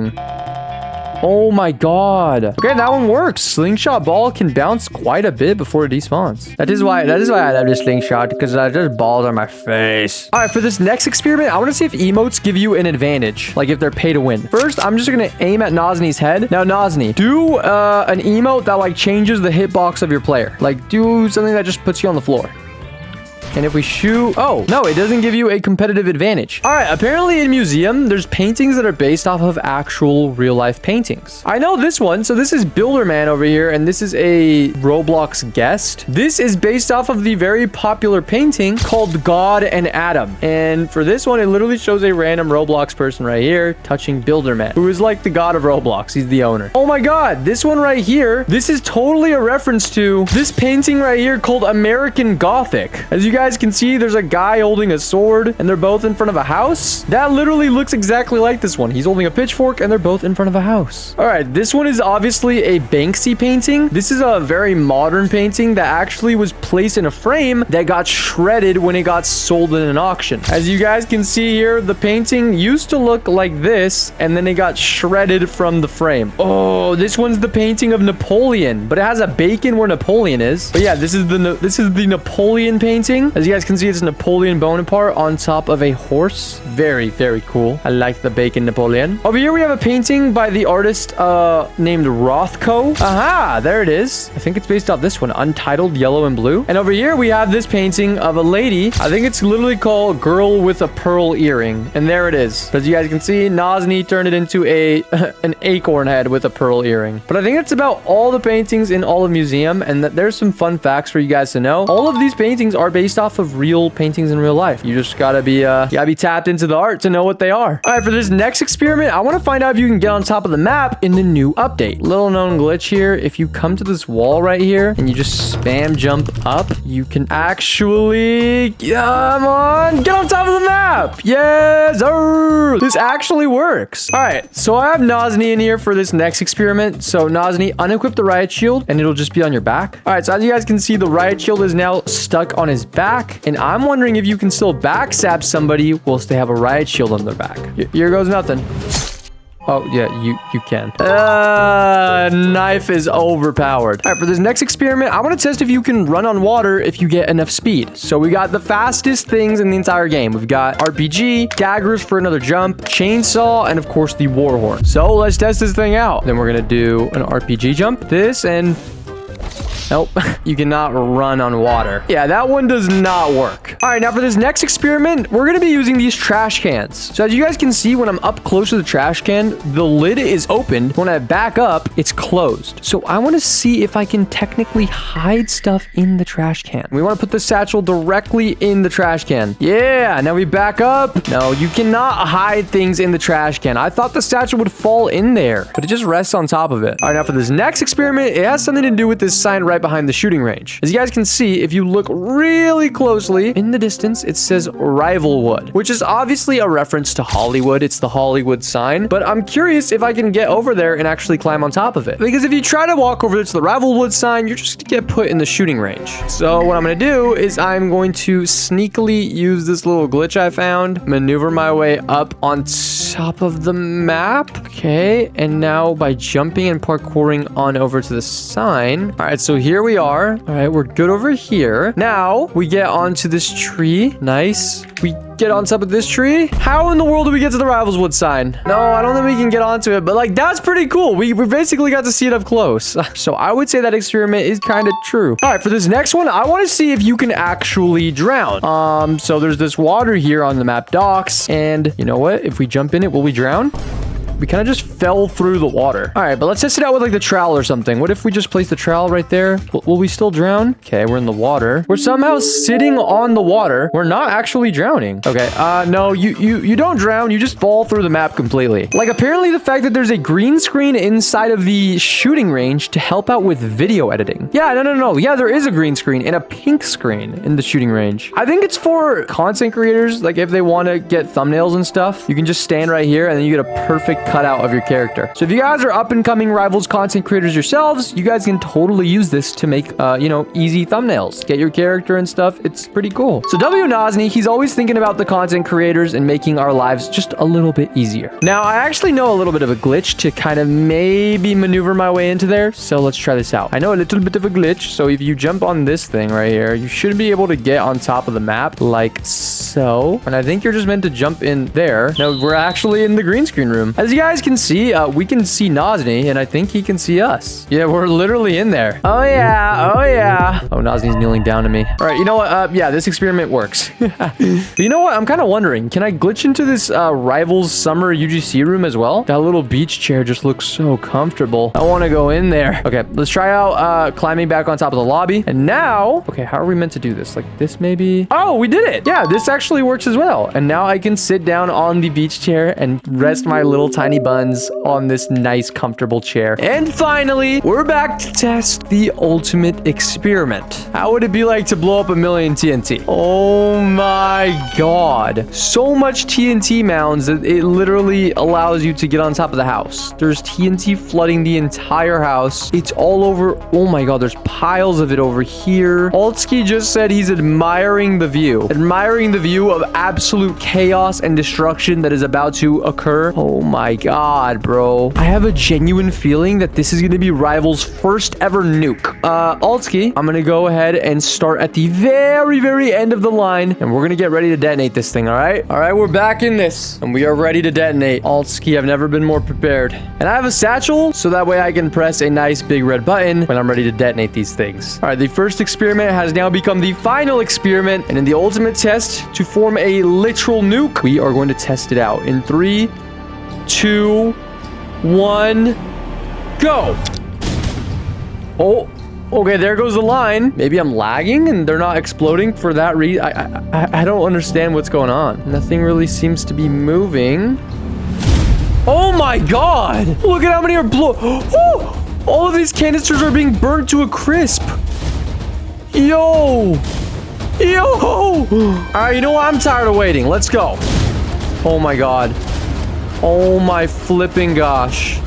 Oh my god. Okay, that one works. Slingshot ball can bounce quite a bit before it despawns. That is why I love this slingshot, because just balls on my face. All right, for this next experiment, I want to see if emotes give you an advantage, like if they're pay to win. First, I'm just gonna aim at Nazni's head. Now, Nazni, do an emote that like changes the hitbox of your player. Like, do something that just puts you on the floor. And if we shoot... Oh, no, it doesn't give you a competitive advantage. All right, apparently in Museum, there's paintings that are based off of actual real-life paintings. I know this one. So this is Builderman over here, and this is a Roblox guest. This is based off of the very popular painting called God and Adam. And for this one, it literally shows a random Roblox person right here touching Builderman, who is like the god of Roblox. He's the owner. Oh my god, this one right here, this is totally a reference to this painting right here called American Gothic. As you guys can see, there's a guy holding a sword and they're both in front of a house. That literally looks exactly like this one. He's holding a pitchfork and they're both in front of a house. All right, this one is obviously a Banksy painting. This is a very modern painting that actually was placed in a frame that got shredded when it got sold in an auction. As you guys can see here, the painting used to look like this and then it got shredded from the frame. Oh, this one's the painting of Napoleon, but it has a bacon where Napoleon is. But yeah, this is the Napoleon painting. As you guys can see, it's Napoleon Bonaparte on top of a horse. Very, very cool. I like the bacon Napoleon. Over here, we have a painting by the artist named Rothko. Aha, there it is. I think it's based off this one, Untitled Yellow and Blue. And over here, we have this painting of a lady. I think it's literally called Girl with a Pearl Earring. And there it is. As you guys can see, Nazni turned it into an acorn head with a pearl earring. But I think that's about all the paintings in all of museum, and that there's some fun facts for you guys to know. All of these paintings are based off of real paintings in real life. You just gotta be tapped into the art to know what they are. All right, for this next experiment, I want to find out if you can get on top of the map in the new update. Little known glitch here. If you come to this wall right here and you just spam jump up, you can actually, come on, get on top of the map. Yes, sir. This actually works. All right, so I have Nazni in here for this next experiment. So Nazni, unequip the riot shield and it'll just be on your back. All right, so as you guys can see, the riot shield is now stuck on his back, and I'm wondering if you can still backstab somebody whilst they have a riot shield on their back. Here goes nothing. Oh, yeah, you can. Knife is overpowered. All right, for this next experiment, I want to test if you can run on water if you get enough speed. So we got the fastest things in the entire game. We've got RPG, daggers for another jump, chainsaw, and of course the war horn. So let's test this thing out. Then we're going to do an RPG jump, this, and... Nope, you cannot run on water. Yeah, that one does not work. All right, now for this next experiment, we're going to be using these trash cans. So as you guys can see, when I'm up close to the trash can, the lid is opened. When I back up, it's closed. So I want to see if I can technically hide stuff in the trash can. We want to put the satchel directly in the trash can. Yeah, now we back up. No, you cannot hide things in the trash can. I thought the satchel would fall in there, but it just rests on top of it. All right, now for this next experiment, it has something to do with this sign right behind the shooting range. As you guys can see, if you look really closely in the distance, it says Rivalwood, which is obviously a reference to Hollywood. It's the Hollywood sign, but I'm curious if I can get over there and actually climb on top of it. Because if you try to walk over to the Rivalwood sign, you're just gonna get put in the shooting range. So what I'm gonna do is I'm going to sneakily use this little glitch I found, maneuver my way up on top of the map. Okay, and now by jumping and parkouring on over to the sign. All right, so here we are. All right, we're good over here. Now we get onto this tree. Nice. We get on top of this tree. How in the world do we get to the Rivalwood sign? No, I don't think we can get onto it, but like, that's pretty cool. We basically got to see it up close. So I would say that experiment is kind of true. All right, for this next one, I want to see if you can actually drown. So there's this water here on the map docks, and you know what? If we jump in it, will we drown? We kind of just fell through the water. All right, but let's test it out with like the trowel or something. What if we just place the trowel right there? Will we still drown? Okay, we're in the water. We're somehow sitting on the water. We're not actually drowning. Okay, no, you don't drown. You just fall through the map completely. Like, apparently the fact that there's a green screen inside of the shooting range to help out with video editing. Yeah, no. Yeah, there is a green screen and a pink screen in the shooting range. I think it's for content creators. Like, if they want to get thumbnails and stuff, you can just stand right here and then you get a perfect cutout of your character. So if you guys are up and coming Rivals content creators yourselves, you guys can totally use this to make, easy thumbnails. Get your character and stuff. It's pretty cool. So W Nazni, he's always thinking about the content creators and making our lives just a little bit easier. Now, I actually know a little bit of a glitch to kind of maybe maneuver my way into there. So let's try this out. I know a little bit of a glitch. So if you jump on this thing right here, you should be able to get on top of the map like so. And I think you're just meant to jump in there. No, we're actually in the green screen room. As you guys can see, we can see Nazni, and I think he can see us. Yeah, we're literally in there. Oh yeah. Oh, Nazni's kneeling down to me. All right, you know what? Yeah, this experiment works. But you know what? I'm kind of wondering, can I glitch into this Rivals summer UGC room as well? That little beach chair just looks so comfortable. I want to go in there. Okay, let's try out climbing back on top of the lobby. And now, okay, how are we meant to do this? Like this maybe? Oh, we did it. Yeah, this actually works as well. And now I can sit down on the beach chair and rest my little tiny buns on this nice comfortable chair. And finally, we're back to test the ultimate experiment. How would it be like to blow up 1,000,000 TNT? Oh my god. So much TNT mounds that it literally allows you to get on top of the house. There's TNT flooding the entire house. It's all over. Oh my god, there's piles of it over here. Altsky just said he's admiring the view. Admiring the view of absolute chaos and destruction that is about to occur. Oh my my god, bro. I have a genuine feeling that this is gonna be Rival's first ever nuke. Alt key. I'm gonna go ahead and start at the very, very end of the line, and we're gonna get ready to detonate this thing, all right? All right, we're back in this, and we are ready to detonate. Alt key, I've never been more prepared. And I have a satchel, so that way I can press a nice big red button when I'm ready to detonate these things. All right, the first experiment has now become the final experiment, and in the ultimate test to form a literal nuke, we are going to test it out in 3, 2, 1, go. Oh, okay, there goes the line. Maybe I'm lagging and they're not exploding for that reason. I don't understand what's going on. Nothing really seems to be moving. Oh my god! Look at how many are oh, all of these canisters are being burnt to a crisp. Yo! Yo! Alright, you know what? I'm tired of waiting. Let's go. Oh my god. Oh my flipping gosh.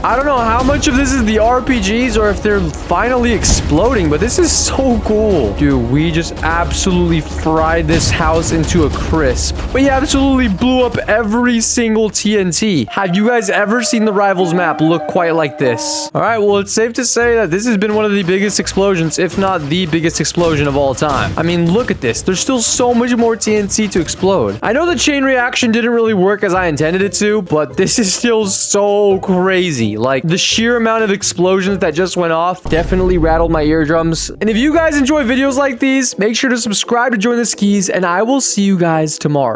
I don't know how much of this is the RPGs or if they're finally exploding, but this is so cool. Dude, we just absolutely fried this house into a crisp. We absolutely blew up every single TNT. Have you guys ever seen the Rivals map look quite like this? All right, well, it's safe to say that this has been one of the biggest explosions, if not the biggest explosion of all time. I mean, look at this. There's still so much more TNT to explode. I know the chain reaction didn't really work as I intended it to, but this is still so crazy. Like, the sheer amount of explosions that just went off definitely rattled my eardrums. And if you guys enjoy videos like these, make sure to subscribe to join the skis, and I will see you guys tomorrow.